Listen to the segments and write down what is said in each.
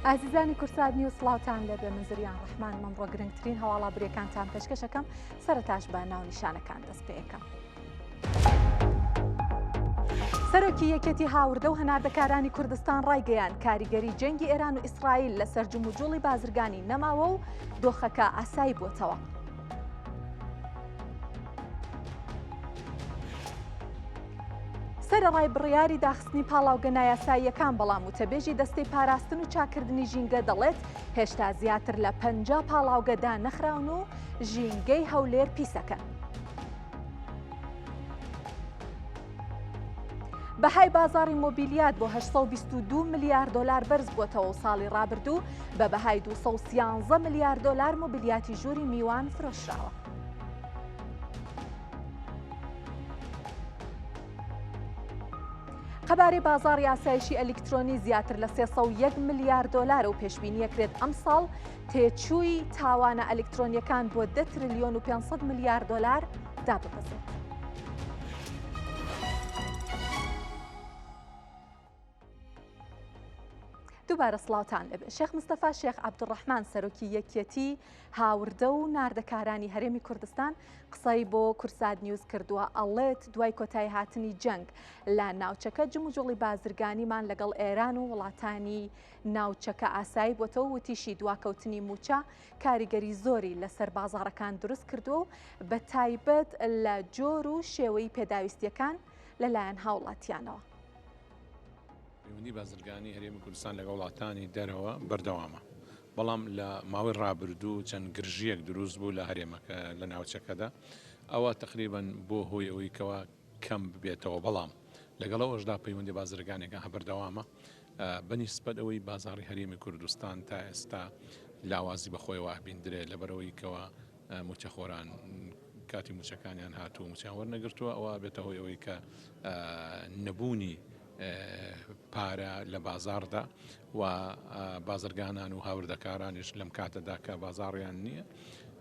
ئازیزانی کورسات نیوز سڵاوتان لەبێ من زریان ڕەحمان مەمڕۆ گرنگترین هەواڵە بریەکانتان پێشکەشەکەم سەرەتاش بە ناونیشانەکان دەست پێەکەم. سەرۆکی یەکێتی هاوردە و هەناردەکارانی کوردستان ڕایگەیان کاریگەری جەنگی ئێران و ئیسرائیل لەسەر جموجوڵی بازرگانی نەماوە و دۆخەکە ئاسایی بووتەوە. سەرەڕای بڕیاری داخستنی پاڵاوگە نایاساییەکان بەڵام وتەبێژی دەستەی پاراستن و چاکردنی ژینگە دەڵێت هێشتا زیاتر لە 50 پاڵاوگەدا نەخراون و ژینگەی هەولێر پیسەکەن. بەهای بازاڕی مۆبیلیات بۆ 822 ملیارد دلار بەرز بووەتەوە و ساڵی ڕابردوو بە بەهای 213 ملیارد دلار مۆبیلیاتی ژووری میوان فرۆشراوە. قەبارەی بازاڕی ئاسایشی ئەلکترۆنی زیاتر لە 301 ملیارد دلار و پێشبینیەکرێت ئەم ساڵ تێچووی تاوانە ئەلکترۆنیەکان بۆ 10 تریلیۆن و 500 ملیارد دلار داببەزێت. دووبارە سڵاوتان لەبێ. شێخ مستەفا شێخ عەبدوڕەحمان سەرۆکی یەکێتی هاوردە و ناردەکارانی هەرێمی کوردستان قسەی بۆ کورسات نیوز کردووە. ئەڵێت دوای کۆتایی هاتنی جەنگ لە ناوچەکە جموجوڵی بازرگانیمان لەگەڵ ئێران و وڵاتانی ناوچەکە ئاسایی بۆتەوە وتیشی دواکەوتنی موچە کاریگەری زۆری لەسەر بازاڕەکان دروست کردووە و بە تایبەت لە جۆر و شێوەی پێداویستیەکان لەلایەن هاوڵاتیانەوە. پەیوەندی بازرگانی هەرێمی کوردستان لەگەڵ وڵاتانی دەرەوە بەردەوامە، بەڵام لە ماوەی ڕابردوو چەند گرژیەک دروست بوو لە هەرێمەکە لە ناوچەکەدا، ئەوە تقریباً بۆ هۆی ئەوەی کەوە کەم ببێتەوە، بەڵام لەگەڵەوەشدا پەیوەندی بازرگانێکە بەردەوامە بەنسبەت ئەوەی بازاڕی هەرێمی کوردستان تا ئێستا لاوازی بەخۆیەوە بینندرێ لەبەرەوەی کەوە موچەخۆران کاتی موچەکانیان هاتوو موچیان وەرنەگرتووە، ئەوە بێتە هۆی ئەوەی کە نەبوونی پارە لە بازاردا و بازرگانان و هاوردەکارانیش لەم کاتەدا کە بازاڕیان نییە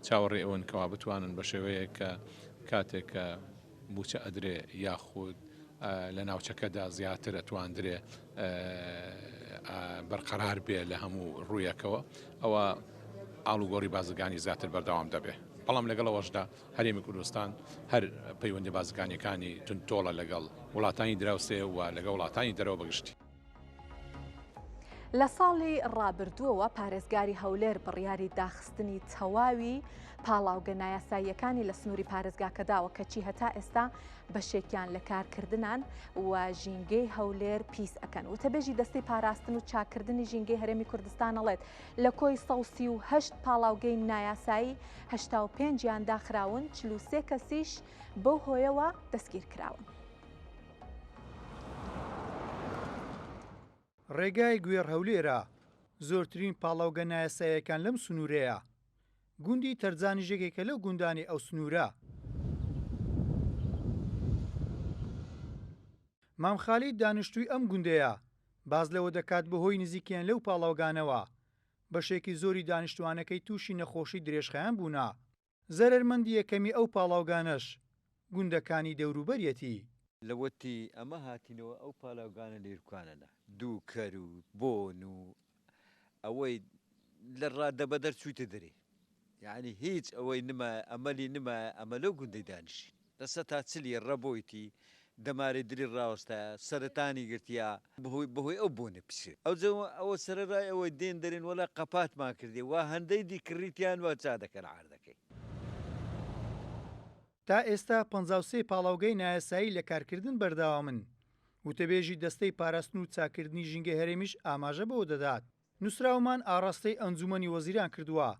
چاوەڕێ ئەوەن کەوا بتوانن بە شێوەیە کە کاتێک کە موچە ئەدرێ یاخود لە ناوچەکەدا زیاتر ئەتواندرێ بەرقەرار بێ لە هەموو ڕوویەکەوە، ئەوە ئاڵوگۆڕی بازرگانی زیاتر بەردەوام دەبێ. بەڵام لەگەڵەوەشدا هەرێمی کوردستان هەر پەیوەندی بازرگانیەکانی تونتۆڵە لەگەڵ وڵاتانی دراوسێ و لەگەڵ وڵاتانی دەرەوە بەگشتی. لە ساڵی ڕابردووەوە پارێزگاری هەولێر بڕیاری داخستنی تەواوی پاڵاوگە نایاساییەکانی لە سنووری پارێزگاکەداوە کەچی هەتا ئێستا بەشێکیان لە کارکردنان و ژینگەی هەولێر پیس ئەکەن. وتەبێژی دەستەی پاراستن و چاکردنی ژینگەی هەرێمی کوردستان ئەڵێت لە کۆی 138 پاڵاوگەی نایاسایی 85 یان داخراون، 43 کەسیش بەو هۆیەوە دەستگیر کراون. ڕێگای گوێر هەولێرە زۆرترین پاڵاوگە نایاساییەکان لەم سنوورەیە. گوندی تەرجانیژێکێکە لەو گوندانی ئەو سنوورە. مامخالی دانیشتووی ئەم گوندەیە باز لەوە دەکات بەهۆی نزیکیان لەو پاڵاوگانەوە بەشێکی زۆری دانیشتوانەکەی تووشی نەخۆشی درێژخایان بوونا. زەرمەندی یەکەمی ئەو پاڵاوگانەش گوندەکانی دەوروبەرەتی. لەوەتی ئەمە هاتینەوە ئەو پاڵاوگانە لێرکوانەدا دوو کەر و بۆن و ئەوەی لە ڕادەبەدەر چوویتە دەرێ، یعنی هیچ ئەوەی نمە ئەمەلی نمە ئەمە لەو گوندەی دانیشی دەسە تا چلی ڕەبۆیتی دەمارێ دری ڕاوەستە سەرەتانی گرتیا بەهۆی ئەو بۆنە پیسێت ئەوە سەرەڕای ئەوەی دێن دەرێن وەلا قەپاتمان کردێ وا هەندەی دیکڕیتیان وا چا دەکەن عاردەکەی. تا ئێستا 53 پاڵاوگەی نایاسایی لە کارکردن بەردەوامن. وتەبێژی دەستەی پاراستن و چاکردنی ژینگەی هەرێمیش ئاماژە بەوە دەدات. نووسراومان ئاڕاستەی ئەنجومەنی وەزیران کردووە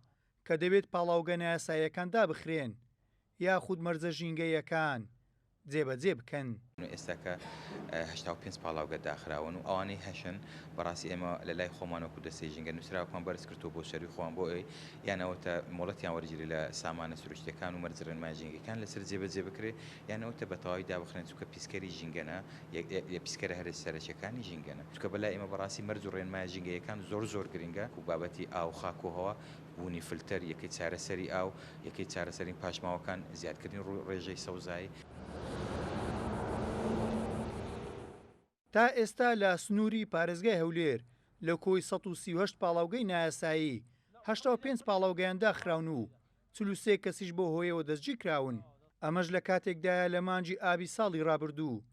کە دەبێت پاڵاوگە نایاساییەکان دابخرێن یاخود مەرجە ژینگەیەکان جێبەجێ بکەن. ئێستاکە 85 پاڵاوگە داخراون و ئەوانەی هەشن بەڕاستی ئێمە لە لای خۆمانەوەکو دەستەی ژینگە نووسراوەکان بەرز کردو بۆ شەروی خۆیان بۆ ئەوی یانەوەتە مۆڵەتیان وەرگیری لە سامانە سروشتەکان و مەرجڕێنمای ژینگەکان لەسەر جێبەجێ بکرێ یانەوەتە بەتەواوی دابخرێن چونکە پیسکەری ژینگەنە پیسکەرە هەرە سەرچەکانی ژینگەنە چونکە بەلای ئێمە بەڕاستی مەرج و ڕێنمای ژینگەیەکان زۆر گرنگە و بابەتی ئاو خاکۆهەوە بوونی فلتەر یەکەی چارەسەری ئاو یەکەی چارەسەرین پاشماوەکان زیادکردنی ڕێژەی سەوزایی. تا ئێستا لە سنووری پارێزگای هەولێر لە کۆی 138 پاڵاوگەی نایاسایی 85 پاڵاوگەیان داخراون و 43 کەسیش بۆ هۆیەوە دەستگیر کراون. ئەمەش لە کاتێکدایە لە مانجی ئابی ساڵی ڕابردوو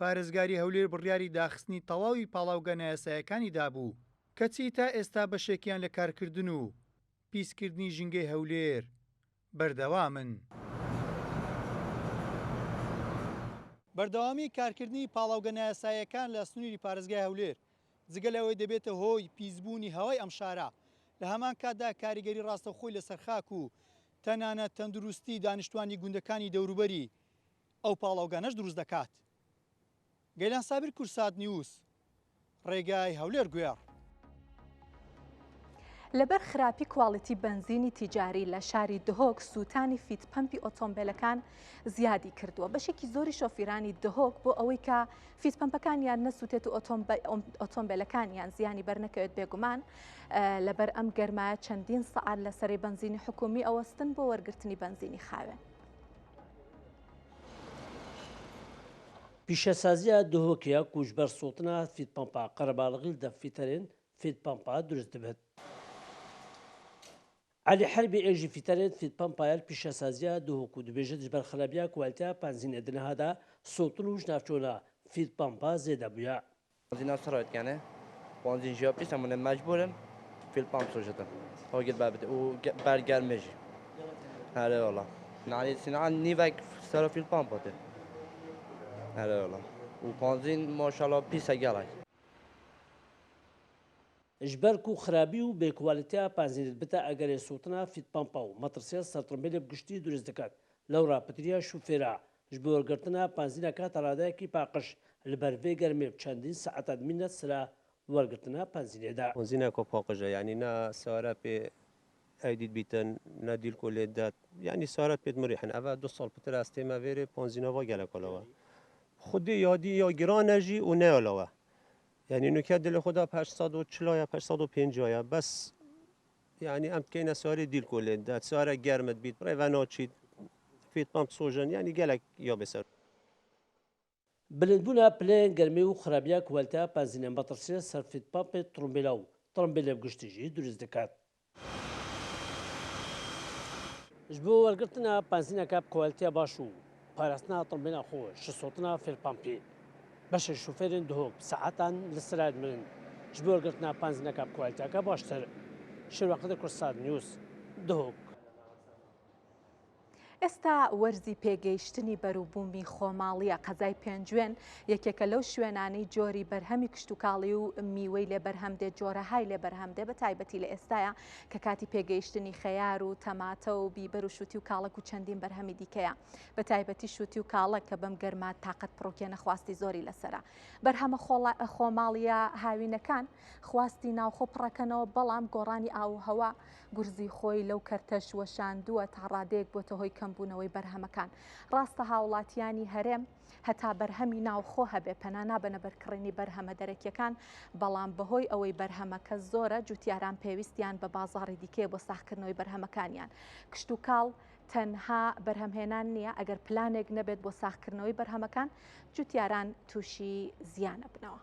پارێزگاری هەولێر بڕیاری داخستنی تەواوی پاڵاوگە نایاسایەکانی دابوو کەچی تا ئێستا بەشێکیان لە کارکردن و پیسکردنی ژینگەی هەولێر بەردەوامن. بەردەوامی کارکردنی پاڵاوگە نایاساییەکان لە سنووری پارێزگای هەولێر جگە لەوەی دەبێتە هۆی پیسبوونی هەوای ئەم شارە لە هەمان کاتدا کاریگەری ڕاستەوخۆی لەسەر خاک و تەنانەت تەندروستی دانیشتوانی گوندەکانی دەوروبەری ئەو پاڵاوگانەش دروست دەکات. گەیلان سابر کورسات نیوز ڕێگای هەولێر گوێر. لەبەر خراپی کواڵیتی بنزینی تیجاری لە شاری دهۆک سووتانی فیتپەمپی ئۆتۆمبیلەکان زیادی کردووە. بەشێکی زۆری شۆفیرانی دهۆک بۆ ئەوەی کە فیتپەمپەکانیان نەسووتێت و ئۆتۆمبیلەکانیان زیانی بەرنەکەوێت بێگومان لەبەر ئەم گەرمایە چەندین سەعات لەسەری بنزینی حکومی ئەوەستن بۆ وەرگرتنی بنزینی خاوێن. پیشەسازیە دهۆکەیە کوژبەر سووتنا فیتپەمپا قەرەباڵغیل دەفیتەرێن فیتپەمپا دروست دەبێت. علی حربی ئێژی فیتەرێت فیتپەمپایل پیشەسازیە دهۆک و دەبێژێت ژبەر خراپیە کوالتیا پانزینە دنەهادا سووتن و ژناوچۆنە فیتپەمپا زێدە بووە. بنزين أسرعت يعني بنزين جوابي سمونا مجبورا في البامب سوجتا هو قد بابت وبرجر مجي هلا والله يعني سنعان نيفك صار في البامب هذا هلا والله وبنزين ما شاء الله بيسا جالك ژبەرک و خراپی و بێکوالیتیا پانزینت بتە ئەگەرێ سووتنا فیتپەمپا و مەترسیە سەرترمبیلێ بگشتی دروست دەکات لەو ڕاپەتریە شوفێرا ژ بۆ وەرگرتنە پانزینەکە تەڕادایەکی پاقش لەبەر vê گەرمێ چەندین سەعەتە مینەت سرا وەرگرتنە پانزینێدا. بنزینەکە پاقژە یعنی نا سوارە پێ ئەیدیت بیتن نادیل کۆلێدات یعنی سوارە پێت مریحن ئەوە 2 ساڵ پتر ئەستێمە vێرێ پانزینەوە گەلەکەڵەوە خودی یادی یا گرانەژی و نێڵەوە يعني نكاد دل خدا 840 850 بس يعني أمت كينا سواري ديل كولين دات سوارة جرمت بيت بريفانوتشي فيت بامب سوجن يعني قالك يا بسر بلندبونا بلين گرمی و خرابیا کوالتیا پانزینە مەترسیە سەر فیتپەمپێ تڕۆمبیلە و تڕۆمبیلە بگشتیژی دروست دەکات. ژ بۆ وەرگرتنە پانزینەکە کوالتیا باش و پاراستنا تڕۆمبیلە خۆ شسۆتنا فیرپەمپی بەشە شوفێرن دهۆک سەعاتان لەسرات منن ژ بۆ وەرگرتنە پانزینەکە کوالتیاکە باشتر. شێرواقەتە کورسات نیوز دهۆک. ئێستا وەرزی پێگەیشتنی بەرووبوومی خۆماڵیە قەزای پێنجوێن یەکێکە لەو شوێنانەی جۆری بەرهەمی کشتتوکاڵی و میوەی لێ بەرهەمدێ جۆرەهای لێ بەرهەمدێ بە تایبەتی لە ئێستاە کە کاتی پێگەیشتنی خەیار و تەماتە و بیبەر و شووتی و کاڵک و چەندین بەرهەمی دیکەیە بە تایبەتی شووتی و کاڵک کە بەم گەرما تااقەت پڕۆکێ نەخواستی زۆری لەسرە بەرهەمە خۆماڵیە هاوینەکان خواستی ناوخۆ پڕەکەنەوە بەڵام گۆڕانی ئاوهەوا گورزی خۆی لەو کەرتەش وەشاندووە تا ڕادەیەک بۆتە هۆی کەمبوونەوەی بەرهەمەکان. ڕاستە هاوڵاتیانی هەرێم هەتا بەرهەمی ناوخۆ هەبێ پەنانا بەنەبەرکڕینی بەرهەمە دەرەکیەکان بەڵام بەهۆی ئەوەی بەرهەمەکە زۆرە جوتیاران پێویستیان بە بازاڕی دیکەیە بۆ ساختکردنەوەی بەرهەمەکانیان. کشت و کاڵ تەنها بەرهەمهێنان نییە ئەگەر پلانێک نەبێت بۆ ساختکردنەوەی بەرهەمەکان جوتیاران تووشی زیانە بنەوە.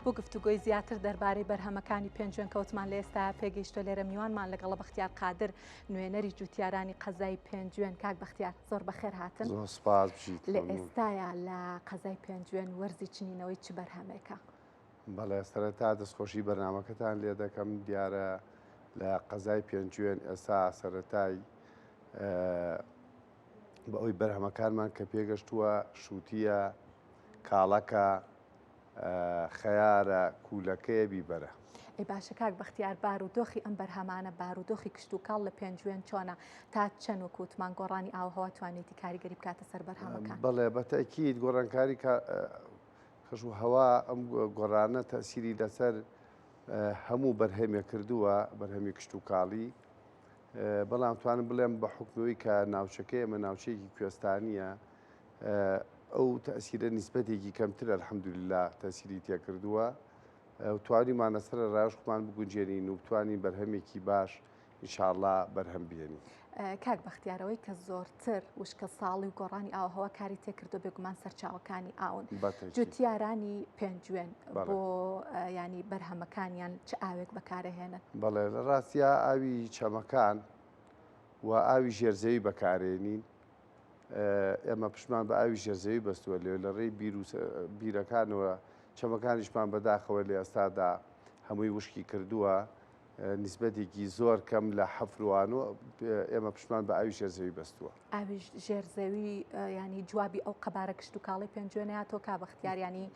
بۆ گفتوگۆی زیاتر دەربارەی بەرهەمەکانی پێنجوێن کەوتمان لە ئێستا پێگەیشتۆ لێرە میوانمان لەگەڵە بەختیار قادر نوێنەری جوتیارانی قەزای پێنجوێن. کاک بەختیار زۆر بەخێر هاتن. لە ئێستاە لە قەزای پێنجوێن وەرزی چنینەوەی چ بەرهەمێکە؟ بەڵێ سەرەتا دەستخۆشی بەرنامەکەتان لێ دەکەم دیارە لە قەزای پێنجوێن ئێستا سەرەتای بە ئەوی بەرهەمەکانمان کە پێگەشتووە شووتیە کاڵەکە خەیارە کوولەکەیە بیبەرە. ئەی باشە کاک بەختیار بارودۆخی ئەم بەرهەمانە بارودۆخی کشت و کاڵ لە پێنجوێن چۆنە تا چەند وەکوتمان گۆڕانی ئاوهەوا توانێتی کاریگەری بکاتە سەر بەرهەمەکان؟ بەڵێ بەتەکیید گۆڕانکاری خەش و هەوا ئەم گۆڕانە تەسیری لەسەر هەموو بەرهەمێ کردووە بەرهەمی کشت و کاڵی بەڵام توانم بڵێم بە حکمەوەی کە ناوچەکەی ئەمە ناوچەیەکی کوێستانیە ئەو تەسیرە نیسبەتێکی کەمتر ئەلحەمدولله تەسیری تێکردووە توانیمانە سەر ڕاشمان بگونجێنین و بتوانین بەرهەمێکی باش ئینشاءڵڵا بەرهەم بێنین. کاک بەختیارەوەی کە زۆرتر وشکە ساڵی و گۆڕانی ئاوهەوا کاری تێکردو بێگومان سەرچاوەکانی ئاون جوتیارانی پێنجوێن بۆ ینی بەرهەمەکانیان چ ئاوێک بەکارەهێنن؟ بەڵێ لە ڕاستیا ئاوی چەمەکان و ئاوی ژێرزەوی بەکارێنین ئێمە پشمان بە ئاوی ژێرزەوی بەستووە لێ لە ڕێی بیرەکانەوە چەمەکانیشمان بەداخەوە لە ئێستادا هەمووی وشکی کردووە نیسبەتێکی زۆر کەم لە حەفروانەوە ئێمە پشمان بە ئاوی ژێرزەوی بەستووە. ئاوی ژێرزەوی ینی جوابی ئەو قەبارە کشت و کاڵی پێنجوێنەیە کا بەختیار ینی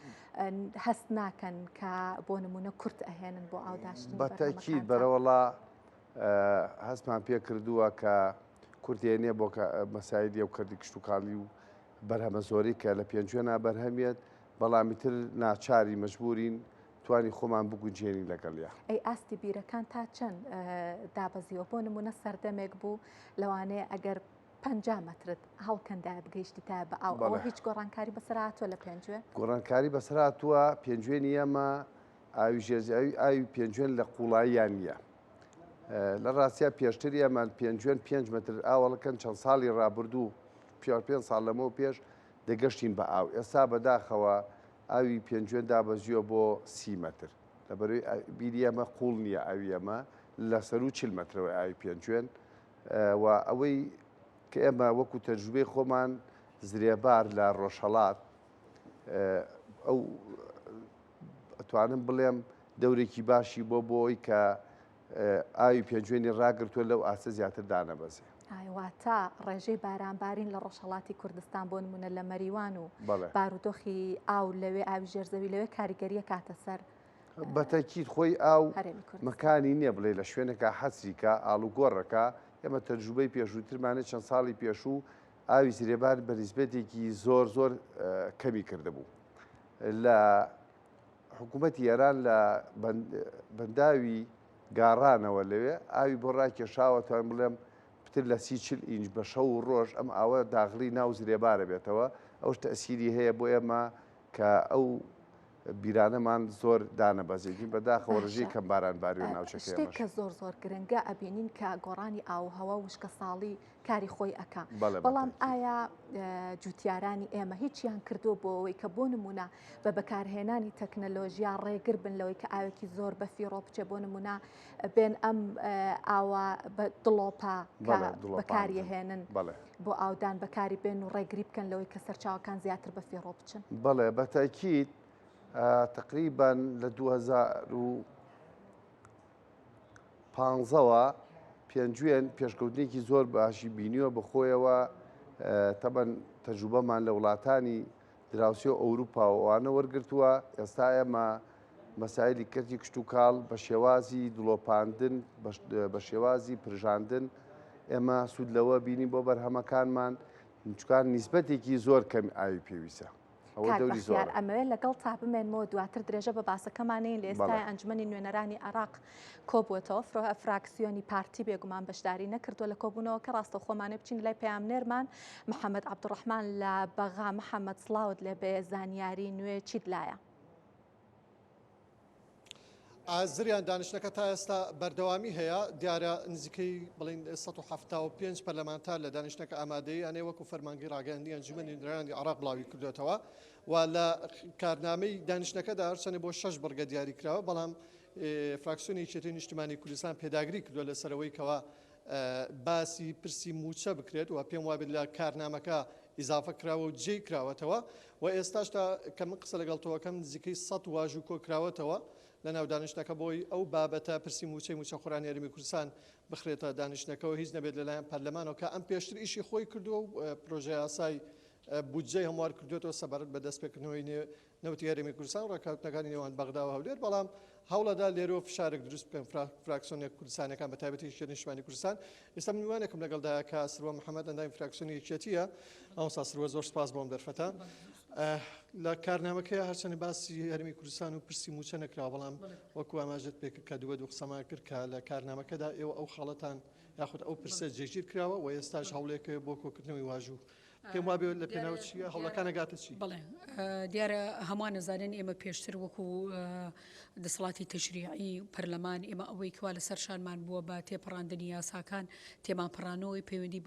هەست ناکەن کە بۆ نمونە کورت ئەهێنن بۆ ئاوداشتن بەتەکید بەرەوەڵا هەستمان پێ کردووە کە کورتێنێ بۆ مەسایدی ئەو کردی کشت و کاڵی و بەرهەمە زۆری کە لە پێنجوێنە بەرهەمێت بەڵامی تر ناچاری مەجبورین توانی خۆمان بگونجێنی لەگەڵیا. ئەی ئاستی بیرەکان تا چەند دابەزیەوە بۆ نمونە سەردەمێک بوو لەوانەیە ئەگەر 50 مەترت هەڵکەندای بگەیشتی تا بە ئەوە هیچ گۆڕانکاری بەسەرهاتووە لە پێنجوێ؟ گۆڕانکاری بەسەرهاتووە پێنجوێنی ئێمە ئاوی ژێرزەوی ئاوی پێنجوێن لە قوڵاییان نییە. لە ڕاستیا پێشتر ئێمە پێنجوێن 5 متر ئاوەڵەکەن چەند ساڵی ڕابردوو 5 ساڵ لەمەوە پێش دەگەشتین بە ئاو ئێستا بەداخەوە ئاوی پێنجوێن دابەزیوە بۆ 30 متر لەبەروی بیری ئەمە قوڵ نییە ئاوی ئەمە لەسەر و 40 مترەوەی ئاوی پێنجوێن و ئەوەی کە ئێمە وەکو تەجروبەی خۆمان زرێبار لە ڕۆژهەڵات ئەو ئەتوانم بڵێم دەورێکی باشی بۆی کە ئاوی پێنجوێنی ڕاگرتووە لەو ئاسە زیاتر دانەبەزێ. واتە ڕێژەی بارانبارین لە ڕۆژهەڵاتی کوردستان بۆ نمونە لە مەریوان و بارودۆخی ئاو لەوێ ئاوی ژێرزەوی لەوێ کاریگەریە کاتە سەر بەتەکید خۆی ئاو مەکانی نییە بڵێ لە شوێنێکە حەسریکە ئاڵوگۆڕەکە ئێمە تەجروبەی پێشووترمانێت چەند ساڵی پێشوو ئاوی زرێبار بە نسبەتێکی زۆر کەمی کردهبوو. لە حکوومەتی ئێران لە بەنداوی گاڕانەوە لەوێ ئاوی بۆ ڕاکێشاوە توان بڵێم پتر لە 30 ئینج بە شەو و ڕۆژ ئەم ئاوە داغڵی ناو زرێبارە بێتەوە ئەوش تەسیری هەیە بۆ ئێمە کە ئەو بیرانەمان زۆر دانەبەزێتین بەداخەوە ڕژەی کەم بارانباری و ناوچەکە شتێک کە زۆر گرنگە ئەبینین کە گۆڕانی ئاوهەوا وشکە ساڵی کاری خۆی ئەکا بەڵام ئایا جوتیارانی ئێمە هیچیان کردو بۆ ئەوەی کە بۆ نمونە بە بەکارهێنانی تەکنەلۆژیا ڕێگر بن لەوەی کە ئاوێکی زۆر بەفیڕۆ بچێ بۆ نمونە بێن ئەم ئاوا بە دڵۆپا بەکاریهێنن بۆ ئاودان بەکاری بێن و ڕێگری بکەن لەوەی کە سەرچاوەکان زیاتر بەفیڕۆ بچن؟ بەڵێ بەتاکید تقریبا لە 2015ەوە پێنجوێن پێشکەوتنێکی زۆر باشی بینیوە بەخۆیەوە تەبەن تەجروبەمان لە وڵاتانی دراوسی و ئەوروپا وانە وەرگرتووە ئێستا ئێمە مەسایلی کردی کشت و کاڵ بە شێوازی دڵۆپاندن بە شێوازی پرژاندن ئێمە سوود لەوە بینیم بۆ بەرهەمەکانمان چکان نیسبەتێکی زۆر کەمی ئاوی پێویستە. ئەمەوێت لەگەڵ تا بمێنمەوە دواتر درێژە بە باسەکەمانەیە لە ئێستای ئەنجومەنی نوێنەرانی عێراق کۆبووەتەوە فراکسیۆنی پارتی بێگومان بەشداری نەکردووە لە کۆبوونەوە کە ڕاستە خۆمانێ بچین لای پەیامنێرمان محەممەد عەبدوڕەحمان لە بەغا. محەممەد سڵاوت لێ بێ زانیاری نوێ چیت لایە؟ زریان دانیشتەکە تا ئێستا بەردەوامی هەیە دیارە نزیکەی بڵین 175 پەرلەمانتار لە دانیشتەکە ئامادەی ئەنێ وەکو فەرمانگەی ڕاگەاندنی ئەنجومەنی نوێنەرانی عێراق بڵاوی کردوێتەوە و لە کارنامەی دانیشتەکەدا هەرچەندە بۆ 6 بڕگە دیاری کراوە بەڵام فراکسیۆنی یەکێتی نیشتیمانی کوردستان پێداگری کردووە لەسەرەوەی کەوە باسی پرسی موچە بکرێت و پێم وابێت لە کارنامەکە ئیزافە کراوە و جێی کراوەتەوە و ئێستاشتا کە من قسە لەگەڵتەوەکەم نزیکەی 100 واژوو کۆ کراوەتەوە لە ناو دانیشتەکە بۆی ئەو بابەتە پرسی موچەخۆرانی یاریمی کوردستان بخرێتە دانیشتەکەەوە هیچ نەبێت لەلایەن پەرلەمانەوە کە ئەم پێشتر ئیشی خۆی کردووە و پرۆژه یاسای بودجەی هەموار کردوێتەوە سەبارەت بە دەستپێکردنەوەی نەوتی یاریمی کوردستان و ڕێککەوتنەکانی نێوان بەغدا و هەولێر بەڵام هەوڵەدا لێرەوە فشارێک دروست بکەن فراکسیۆنێک کوردستانەکان بە تایبەتی یەکێتی نیشتیمانی کوردستان ئێستا میوانێکم لەگەڵدایە کە سروە محەممەد ئەندامی فراکسیۆنی یەکێتیە ئەوسا سروە زۆر سپاس بۆم دەرفەتە لە کارنامەکەی هەرچەنە باسی هەرمی کوردستان و پرسی موچە نەکرا بەڵام وەکو ئاماژت پێکرد کە دووە قسەمان کرد کە لە کارنامەکەدا ئێوە ئەو خاڵەتان یاخود ئەو پرسە جێگیر کراوە و ئێستاش هەوڵێکە بۆ کۆکردنەوەی واژوو پێم وابێ لە پێناو چیە هەوڵەکانە گاتە چی؟ بڵێ دیارە هەمان نەزانن ئێمە پێشتر وەکو دەسەڵاتی تەشریعی پەرلەمان ئێمە ئەوەی کوا لە سەرشانمان بووە بە تێپەڕاندنی یاساکان تێمانپەڕانەوەی پەیوەندی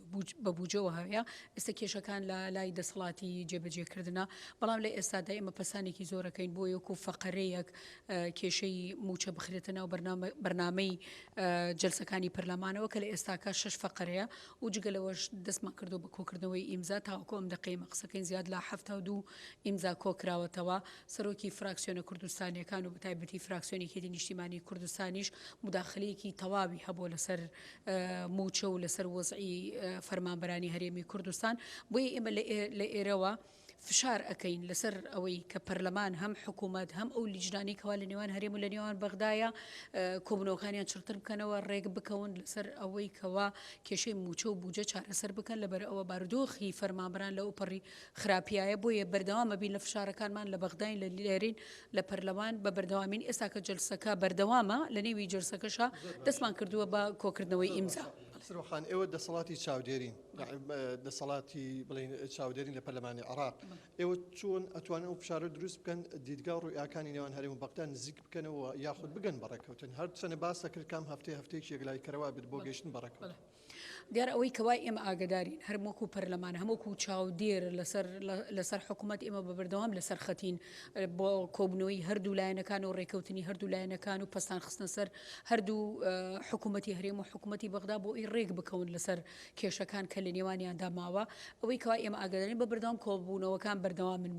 بە بوجەوە هەیە ئێستا کێشەکان لە لای دەسەڵاتی جێبەجێکردنە بەڵام لە ئێستادا ئێمە پەسانێکی زۆرەکەین بۆ یەکو فەقەرەیەک کێشەی موچە بخرێتە ناو بەرنامەی جلسەکانی پەرلەمانەوە کە لە ئێستاکە 6 فەقەرەیە و جگەلەوەش دەستمان کردو بە کۆکردنەوەی ئیمزا تاوەکو ئەم دقەیمە قسەکەین زیاد لە 72 ئیمزا کۆکراوەتەوە سەرۆکی فراکسیۆنە کوردستانیەکان و بەتایبەتی فراکسیۆنێکی نیشتیمانی کوردستانیش مداخلەیەکی تەواوی هەبوو لەسەر موچە و لەسەر وەزعی فەرمانبەرانی هەرێمی کوردستان بۆیە ئێمە لە ئێرەوە فشار ئەەکەین لەسەر ئەوەی کە پەرلەمان هەم حکوومەت هەم ئەو لیژنانی کەوا لە نێوان هەرێم و لە نێوان بەغدایە کۆبنەوەکانیان چرتر بکەنەوە ڕێک بکەون لەسەر ئەوەی کەوا کێشەی موچە و بوجە چارەسەر بکەن لەبەر ئەوە بارودۆخی فەرمانبەران لە ئەوپەڕی خراپیایە بۆیە بەردەوامە بین لە فشارەکانمان لە بەغداین لە لێرین لە پەرلەمان بە بەردەوامین ئێستا کە جلسەکە بەردەوامە لە نێوی جلسەکەشە دەستمان کردووە بە کۆکردنەوەی ئیمزا. سروخان ئێوە دەسەڵاتی چاودێرین دەسەڵاتی بڵین چاودێرین لە پەرلەمانی عراق ئێوە چۆن ئەتوانن ئەو فشارە دروست بکەن دیدگا و ڕوویاکانی نێوان هەرێم و بەغدا نزیک بکەنەوە یاخود بگەن بەڕێکەوتن هەر چەنە باسە کرد کام هەفتەیەکی یەکلایکەرەوە بێت بۆ گەیشتن بەڕێکەوت. دیار ئەوەی کەوای ئێمە ئاگدارین هەرموەکو پەرلەمان هەمووکو چاودێر لەسەر حکوومەت ئێمە بە بەردەوام لەسەر خەتین بۆ کۆبنەوەی هەردوو لایەنەکان و ڕێکەوتنی هەردوو لایەنەکان و پستان خستنە سەر هەردوو حکوومەتی هەرێم و حکوومەتی بەغدا بۆ ئەی ڕێک بکەون لەسەر کێشەکان کە لە نێوانیاندا ماوە ئەوەی کەوا ئێمە ئاگدارین بە بەردەوام کۆبوونەوەکان بەردەوام من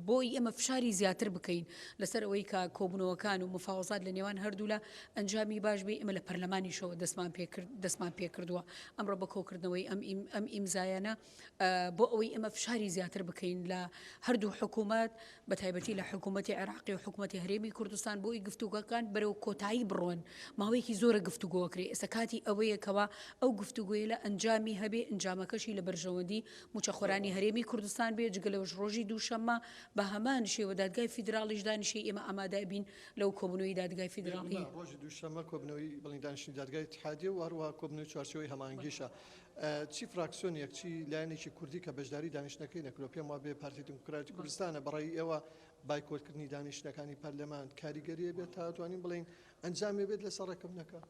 بۆی ئێمە فشاری زیاتر بکەین لەسەر ئەوەی کە کۆبوونەوەکان و مفاوەزات لە نێوان هەردوو لە ئەنجامی باش بێ ئێمە لە پەرلەمانیشەوە دەستمان پێکردووە ئەمڕۆ بە کۆکردنەوەی ئەم ئیمزایانە بۆ ئەوەی ئێمە فشاری زیاتر بکەین لە هەردوو حکوومەت بە تایبەتی لە حکوومەتی عێراقی و حکوومەتی هەرێمی کوردستان بۆی گفتوگەکان بەرەو کۆتایی بڕۆن ماوەیەکی زۆرە گفتوگۆکرێ ئێستا کاتی ئەوەیەکەوە ئەو گفتوگوۆیە لە ئەنجامی هەبێ ئەنجامەکەشی لە بەرژەوەندی موچەخۆرانی هەرێمی کوردستان بێ جگەلەوەش ڕۆژی دووشەممە بە هەمان شێوە دادگای فیدراڵیش دانیشی ئێمە ئامادە بین لەو کۆبنەوەی دادگای فیدراڵی ڕۆژی دووشەممە کۆبنەوەی بڵین دانیشتنی دادگای اتحادیە و هەروەها کۆبنەوەی چوارچەوەی هەمانگیشە چی فراکسیۆنێک چی لایەنێکی کوردی کە بەشداری دانیشتەکەی نەکرۆ پێم وا بێ پارتی دموکراتی کوردستانە بەڕێی ئێوە بایکۆتکردنی دانیشتەکانی پەرلەمان کاریگەریە بێت تا توانین بڵین ئەنجامێ بێت لەسەر ڕێکەوتنەکە.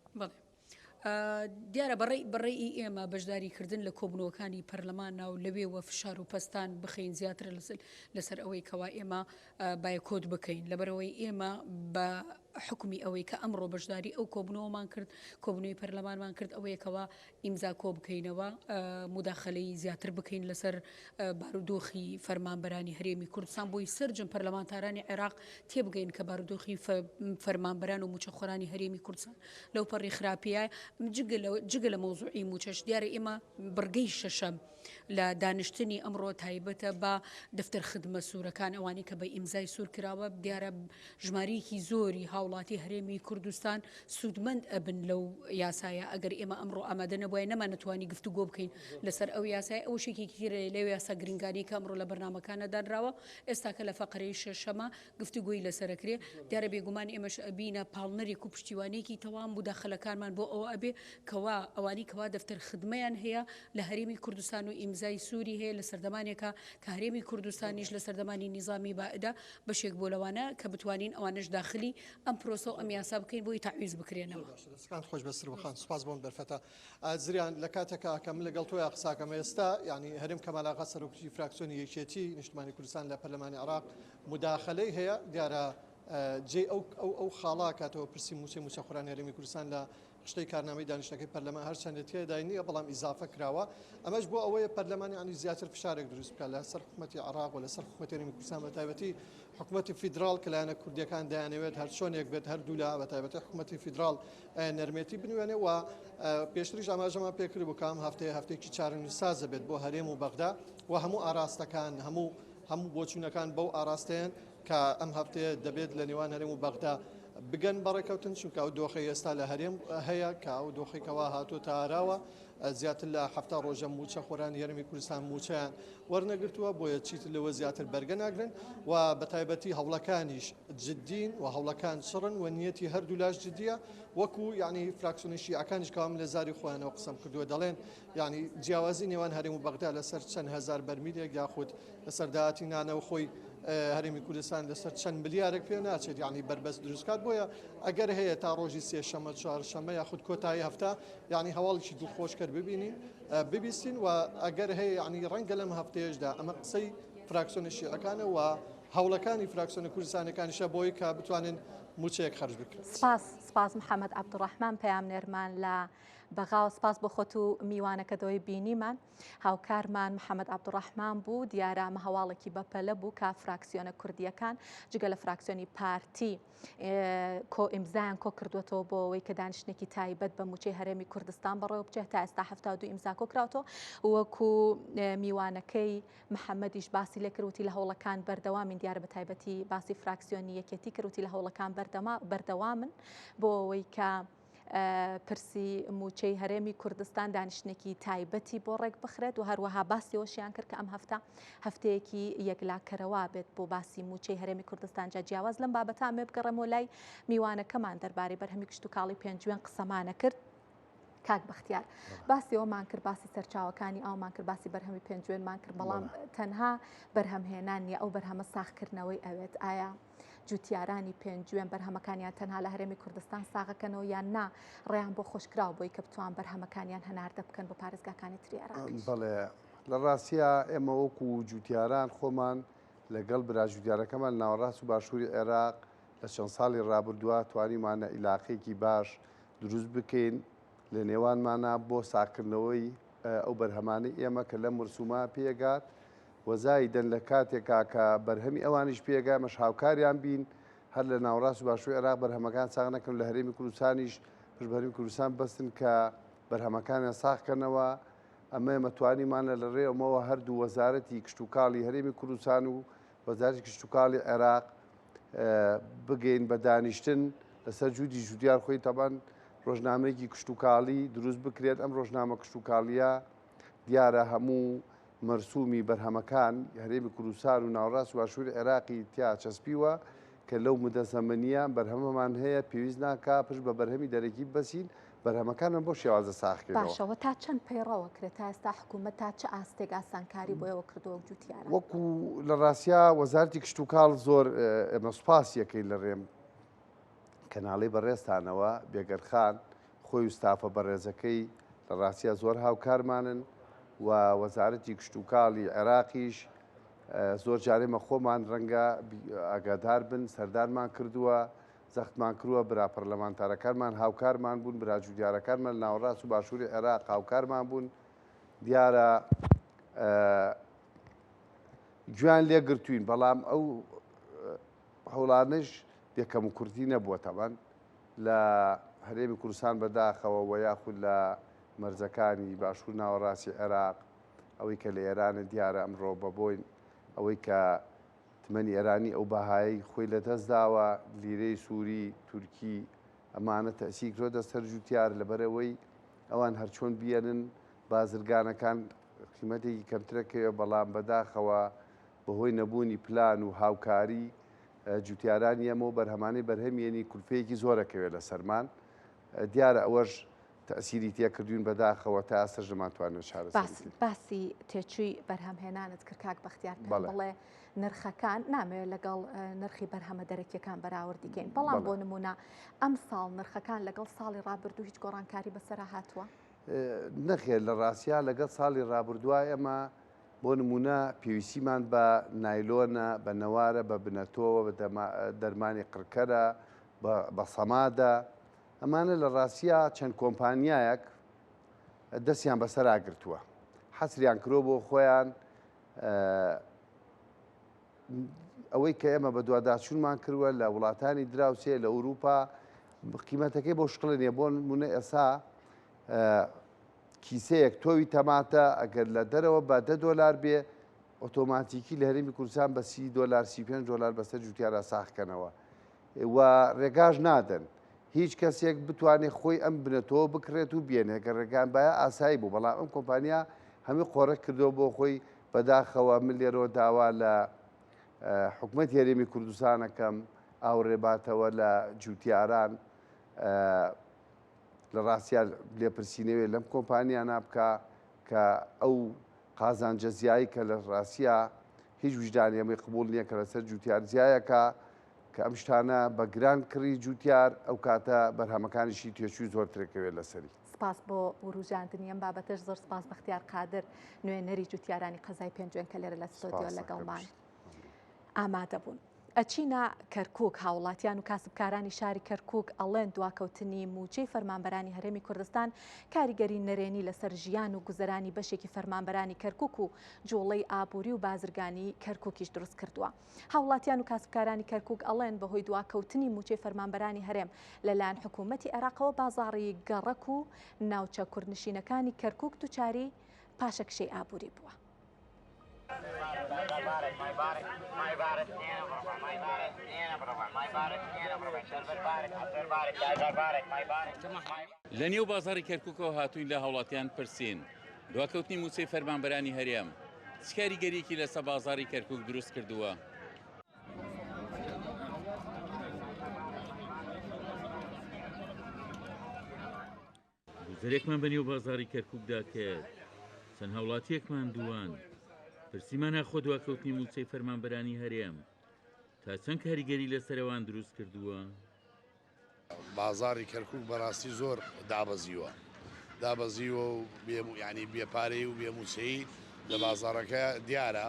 دیارە بەڕێی ئێمە بەشداریکردن لە کۆبنەوەکانی پەرلەمان ناو لەوێوە فشار و پستان بخەین زیاتر لەسەر ئەوەی کەوا ئێمە بایکۆت بکەین لەبەرەوەی ئێمە بە حکومی ئەوەی کە ئەمڕۆ بەشداری ئەو کۆبنەوەمان کرد کۆبنەوەی پەرلەمانمان کرد ئەوەیەکەوە ئیمزا کۆ بکەینەوە مداخلەی زیاتر بکەین لەسەر بارودۆخی فەرمانبەرانی هەرێمی کوردستان بۆی سەرجم پەرلەمانتارانی عێراق تێبگەین کە بارودۆخی فەرمانبەران و موچەخۆرانی هەرێمی کوردستان لەو پەڕی خراپیە جگە لە مۆزوعی موچەش دیارە ئێمە بڕگەی شەشەم لە دانیشتنی ئەمڕۆ تایبەتە بە دەفتەر خدمە سوورەکان ئەوانی کە بە ئیمزای سوور کراوە دیارە ژمارەیەکی زۆری هاوڵاتی هەرێمی کوردستان سوودمەند ئەبن لەو یاسایە ئەگەر ئێمە ئەمڕۆ ئامادە نەبووە نەمانەتوانی گفتوگۆ بکەین لەسەر ئەو یاسای ئەو شێکێکی ترە لەو یاسا گرنگانی کە ئەمڕۆ لە بەرنامەکانە دانراوە ئێستا کە لە فەقەرەی شەشەمە گفتوگۆی لەسەرەکرێ دیارە بێگومان ئێمەش ئەبینە پاڵنەرێک و پشتیوانێکی تەواو مداخلەکانمان بۆ ئەوە ئەبێ کەوا ئەوانی کەوا دەفتەر خدمەیان هەیە لە هەرێمی کوردستان و ئیمزای سووری هەیە لە سەردەمانێکە کە هەرێمی کوردستانیش لە سەردەمانی نیزامی بادا بەشێک بۆ لەوانە کە بتوانین ئەوانش داخلی ئەم پرۆسە و ئەم یاسا بکەین بۆی تعویز بکرێنەوە. خۆش بەسەر بخان سوپاس بۆم بەرفەتە زریان لە کاتێکە کە من لەگەڵ تۆی قساکەم ئێستا ینی هەرێم کەمالاغا سەرۆکی فراکسیۆنی یەکێتی نیشتمانی کوردستان لە پەرلەمانی عێراق مداخلەی هەیە دیارە جێ ئەو خاڵا کاتەوە پرسی موچەخۆرانی هەرێمی کوردستان لە شتەی کارنامەی دانیشتەکەی پەرلەمان هەر چەندێک تێدای نییە بەڵام ئیزافە کراوە ئەمەش بۆ ئەوەیە پەرلەمانی عنی زیاتر فشارێک دروست بکات لە سەر حکوومەتی عێراق و لە سەر حکوومەتی هەرێمی کوردستان بە تایبەتی حکوومەتی فیدراڵ کە لایەنە کوردیەکان دەیانەوێت هەر چۆنێک بێت هەردوو لە بە تایبەتی حکوومەتی فیدراڵ نەرمێتی بنوێنێ و پێشتریش ئاماژەمان پێکرد بوو کام هەفتەیەکی چارەنووسازە بێت بۆ هەرێم و بەغدا و هەموو ئاراستەکان هەموو بۆچوونەکان بەو ئاراستەیەن کە ئەم هەفتەیە دەبێت لە نێوان هەرێم و بەغدا بگەن بەڕێکەوتن چونکە ئەو دۆخی ئێستا لە هەرێم هەیە کە ئەو دۆخێکەوە هاتووە تاراوە زیاتر لە هەفتە ڕۆژە موچە خۆران یارمی کوردستان موچیان وەرنەگرتووە بۆیە چیت لەوە زیاتر بەرگە ناگرن و بە تایبەتی هەوڵەکانیش جددین و هەوڵەکان چڕن و نیەتی هەردوو لاش جددیە وەکو یعنی فراکسیۆنی شیعەکانیش کەوام لە زاری خۆیانەوە قسەم کردووە دەڵێن یعنی جیاوازی نێوان هەرێم و بەغدا لەسەر چەند هەزار بەرمیلێک یاخود لەسەر داهاتی نانەوە خۆی هەرێمی کوردستان لەسەر چەند ملیارێک پێ ناچێت یعنی بربەست دروستکات بۆیە ئەگەر هەیە تا ڕۆژی سێشەمە چوارشەمە یاخود کۆتایی هەفتە یعنی هەواڵێکی دڵخۆشکەر ببینین ببیستین و ئەگەر هەیە یعنی ڕەنگە لەم هەفتەیەشدا ئەمە قسەی فراکسیۆنە شیعەکانە و هەوڵەکانی فراکسیۆنە کوردستانەکانیشە بۆی کە بتوانن موچەیەک خەرج بکرێت. سپاس محەممەد عەبدوڕەحمان پەیامنێرمان لە بەغاوە سپاس بۆ خۆت و میوانەکەدەوەی بینیمان هاوکارمان محەممەد عەبدوڕەحمان بوو دیارە ئەمە هەواڵێکی بەپەلە بوو کە فراکسیۆنە کوردیەکان جگە لە فراکسیۆنی پارتی کۆ ئیمزایان کۆ کردوێتەوە بۆ ئەوەی کە دانیشتێکی تایبەت بە موچەی هەرێمی کوردستان بەڕێوە بچێت تا ئێستا 72 ئیمزا کۆکراوەوە وەکو میوانەکەی محەممەدیش باسی لێ کردوتی لە هەوڵەکان بەردەوامین دیارە بە تایبەتی باسی فراکسیۆنی یەکێتی کردوتی لە هەوڵەکان بەردەوامن بۆ ئەوەی کە پرسی موچەی هەرێمی کوردستان دانیشتێکی تایبەتی بۆ ڕێک بخرێت و هەروەها باسیەوەشیان کرد کە ئەم هەفتەیەکی یەکلاکەرەوە بێت بۆ باسی موچەی هەرێمی کوردستان جا جیاواز لەم بابەتە ئەمێ بگەڕێمەوە لای میوانەکەمان دەربارەی بەرهەمی کشت و کاڵی پێنجوێن قسەمانە کرد کاک بەختیار باسی ئەومان کرد باسی سەرچاوەکانی ئەومان کرد باسی بەرهەمی پێنجوێنمان کرد بەڵام تەنها بەرهەمهێنان نیە ئەو بەرهەمە ساختکردنەوەی ئەوێت ئایا جوتیارانی پێنجوێن بەرهەمەکانیان تەنها لە هەرێمی کوردستان ساغەکەنەوە یان نا ڕێیان بۆ خۆشکراوە بۆی کە بتوان بەرهەمەکانیان هەناردە بکەن بۆ پارێزگاکانی تری عێراق. بەڵێ لە ڕاستیە ئێمە وەکو جوتیاران خۆمان لەگەڵ برا جوتیارەکەمان ناوەڕاست و باشووری عێراق لە چەند ساڵی ڕابردووە توانیمانە ئیلاقەیەکی باش دروست بکەین لە نێوانمانە بۆ ساکردنەوەی ئەو بەرهەمانەی ئێمە کە لە مرسوما پێگات وەزای دەن لە کاتێکا کە بەرهەمی ئەوانیش پێگا مەش هاوکاریان بین هەر لە ناوەڕاست و باشووری عێراق بەرهەمەکان ساغ نەکەن لە هەرێمی کوردستانیش پشت بەرهەمی کوردستان بەستن کە بەرهەمەکانیان ساغکەنەوە ئەمە مەتوانیمانە لە ڕێەوەمەوە هەردوو وەزارەتی کشت و کاڵی هەرێمی کوردستان و وەزارەتی کشت و کاڵی عێراق بگەین بە دانیشتن لەسەر جوودی جودیار خۆی تەبەن ڕۆژنامەیەکی کشت و کاڵی دروست بکرێت ئەم ڕۆژنامە کشت و کاڵیە دیارە هەموو مەرسومی بەرهەمەکان هەرێمی کوردستان و ناوەڕاست و باشووری عێراقی تیا چەسپیوە کە لەو مدە زەمەنیە بەرهەمەمان هەیە پێویست ناکا پشت بە بەرهەمی دەرەکی بەسین بەرهەمەکانم بۆ شێوازە ساختکردەوە. باشەوە تا چەند پەیڕەوە کرێت تا ئێستا حکوومەت تا چه ئاستێک ئاسانکاری بۆیەوە کردەوە جوتیارە وەکو لە ڕاستیا وەزارەتی کشت و کاڵ زۆر ئێمە سوپاسیەکەی لە ڕێم کەناڵی بەڕێستانەوە بێگەرخان خۆی و ستافە بەڕێزەکەی لە ڕاستیا زۆر هاوکارمانن و وەزارەتی کشت و کاڵی عێراقیش زۆر جارێمە خۆمان ڕەنگە ئاگادار بن سەردارمان کردووە زەختمان کردووە برا پەرلەمانتارەکانمان هاوکارمان بوون برا جودیارەکانمان ناوەڕاست و باشووری عێراق هاوکارمان بوون دیارە گویان لێگرتوین بەڵام ئەو هەوڵانش یەکەم و کورتی نەبووە تەمان لە هەرێمی کوردستان بەداخەوە و یاخود لە مەرزەکانی باشوور ناوەڕاستی عێراق ئەوەی کە لە ئێرانە دیارە ئەمڕۆ بەبووین ئەوەی کە تمەنی ئێرانی ئەو بەهایی خۆی لە دەست داوە لیرەی سووری تورکی ئەمانە تەسی کرۆ دەستەر جوتیار لەبەرەوەی ئەوان هەرچۆن بیێنن بازرگانەکان قیمەتێکی کەمترەکەوێ بەڵام بەداخەوە بەهۆی نەبوونی پلان و هاوکاری جوتیارانی ئەمە بەرهەمانەی بەرهەمێنی کولپەیەکی زۆرەکەوێت لە سەرمان دیارە ئەوەش تەسیری تێکردوین بەداخەوە تا ئەسەر ژمانتوانێت چارەسەر باسی تێچووی بەرهەمهێنانت کرد کاک بەختیار بڵێ نرخەکان نامەوێت لەگەڵ نرخی بەرهەمە دەرەکیەکان بەراوردیکەین بەڵام بۆ نمونە ئەم ساڵ نرخەکان لەگەڵ ساڵی ڕابردوو هیچ گۆڕانکاری بەسەرا هاتووە نەخێر لە ڕاستیا لەگەڵ ساڵی ڕابردووە ئەمە بۆ نمونە پێویستیمان بە نایلۆنە بە نەوارە بە بنەتۆوە بە دەرمانی قڕکەرە بە سەمادە ئەمانە لە ڕاستیا چەند کۆمپانیایەک دەستیان بەسەراگرتووە حەسریان کرۆ بۆ خۆیان ئەوەی کە ئێمە بە دوواداچوونمان کردووە لە وڵاتانی دراوسێ لە ئەوروپا قیمەتەکەی بۆ شقڵ نیە بۆ نمونە ئێسا کیسەیەک تۆوی تەماتە ئەگەر لە دەرەوە بە $10 بێ ئۆتۆماتیکی لە هەرێمی کوردستان بە $30 $35 بەسەر جوتیارە ساختکەنەوە و ڕێگاژ نادەن هیچ کەسێک بتوانێت خۆی ئەم بنێتەوە بکرێت و بێنێ کە ڕێگان باە ئاسایی بوو بەڵام ئەم کۆمپانیا هەمووی قۆڕە کردەوە بۆ خۆی بەداخەوە من لێرەوە داوا لە حکوومەت هێرێمی کوردستانەکەم ئاوڕێباتەوە لە جوتیاران لە ڕاستیا لێپرسینەوێ لەم کۆمپانیا نابکە کە ئەو قازانجەزیایی کە لە ڕاستیا هیچ وجدانیەمەی قبول نییە کە لەسەر جوتیار زیایەکە کە ئەم شتانە بە گران کڕی جوتیار ئەو کاتە بەرهەمەکانیشی تێچووی زۆر ترێکەوێت لەسەری. سپاس بۆ وروژاندنی ئەم بابەتەش زۆر سپاس بەختیار قادر نوێنەری جوتیارانی قەزای پێنجوێن کە لێرە لە ستۆدیۆ لەگەڵمان ئامادە بوون. ئەچینە کەرکووک هاوڵاتیان و کاسبکارانی شاری کەرکووک ئەڵێن دواکەوتنی موچەی فەرمانبەرانی هەرێمی کوردستان کاریگەری نەرێنی لەسەر ژیان و گوزەرانی بەشێکی فەرمانبەرانی کەرکووک و جوڵەی ئابووری و بازرگانی کەرکووکیش دروست کردووە. هاوڵاتیان و کاسبکارانی کەرکووک ئەڵێن بەهۆی دواکەوتنی موچەی فەرمانبەرانی هەرێم لەلایەن حکوومەتی عێراقەوە بازاڕی گەڕەک و ناوچە کوردنشینەکانی کەرکووک دووچاری پاشەکشەی ئابووری بووە. لە نێو بازاری کەرکووکەوە هاتووین لە هاوڵاتیان پرسین دواکەوتنی موچەی فەرمانبەرانی هەرێم چ کاریگەریەکی لەسەر بازاری کەرکووک دروست کردووە؟ گوزەرێکمان بەنێو بازاری کەرکووکدا کرد چەند هاوڵاتیەکمان دووان پرسیمان ناخۆ دواکەوتنی موچەی فەرمانبەرانی هەرێم تا چەند کاریگەری لەسەرەوان دروست کردووە؟ بازاری کەرکووک بەڕاستی زۆر دابەزیوە و ینی بێپارەی و بێموچەی لە بازارەکە دیارە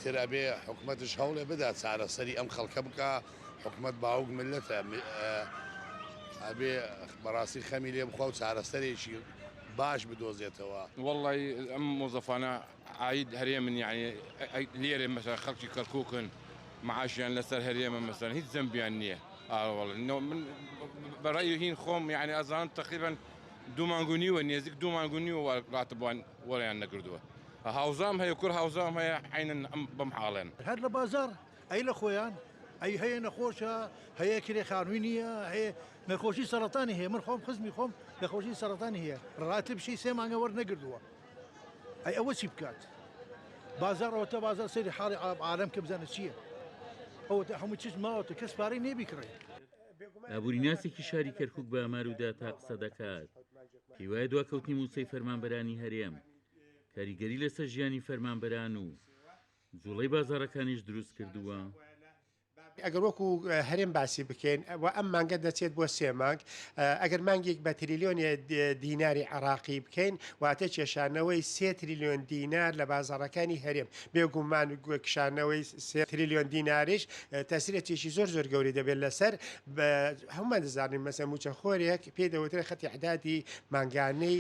ترا بێ حکوومەتش هەوڵێ بدات چارەسەری ئەم خەڵکە بکە حکوومەت باوک ملەتە ئەبێ بەڕاستی خەمی لێ بخوا و چارەسەرێکی باش بدۆزێتەوە. وڵی ئەم مۆزەفانە عید هەرێمن یعنی لێرە مەسەر خەڵکی کەرکووکن معاشیان لەسەر هەرێمە مەسەر هیچ زەمبیان نییە. من بەڕای هین خۆم یعنی ئەزان تقریبان دوومانگونیوە نێزیک دوومانگونیوە ڕاتبووان وەڵیان نەکردووە. هاوزام هەیە کوور هاوزام هەیە عینن بەم حاڵێن. هەر لە بازار ئەی لە خۆیان ئەی هەیە نەخۆشە هەیە کرێ خانووی نییە هەیە نەخۆشی سەرەتانی هەیە من خۆم خزمی خۆم نەخۆشی سەرەتانی هەیە ڕاتب شی 3 مانگە وەرنەگردووە ئەی ئەوە چی بکات بازارەوەتە بازار سەری حاڵی عالەم کە بزانە چییە ئەوە هەموو چیز ماوەتە کەس پارەی نێبیکڕێ. ئابووریناسێکی شاری کەرکووک بە ئامارودا تا قسە دەکات پێی وایە دواکەوتنی موچەی فەرمانبەرانی هەرێم کاریگەری لەسەر ژیانی فەرمانبەران و جوڵەی بازارەکانیش دروست کردووە. ئەگەر وەکو هەرێم باسی بکەین و ئەم مانگە دەچێت بۆ 3 مانگ ئەگەر مانگێک بە تریلیۆنی دیناری عراقی بکەین واتە کێشانەوەی 3 تریلیۆن دینار لە بازارەکانی هەرێم بێگومان کشانەوەی 3 تریلیۆن دیناریش تەسیرەتێکی زۆر گەوری دەبێت لەسەر هەمومان دەزانین مەسە موچە خۆرێک پێی دەوترێ خەتی عدادی مانگانەی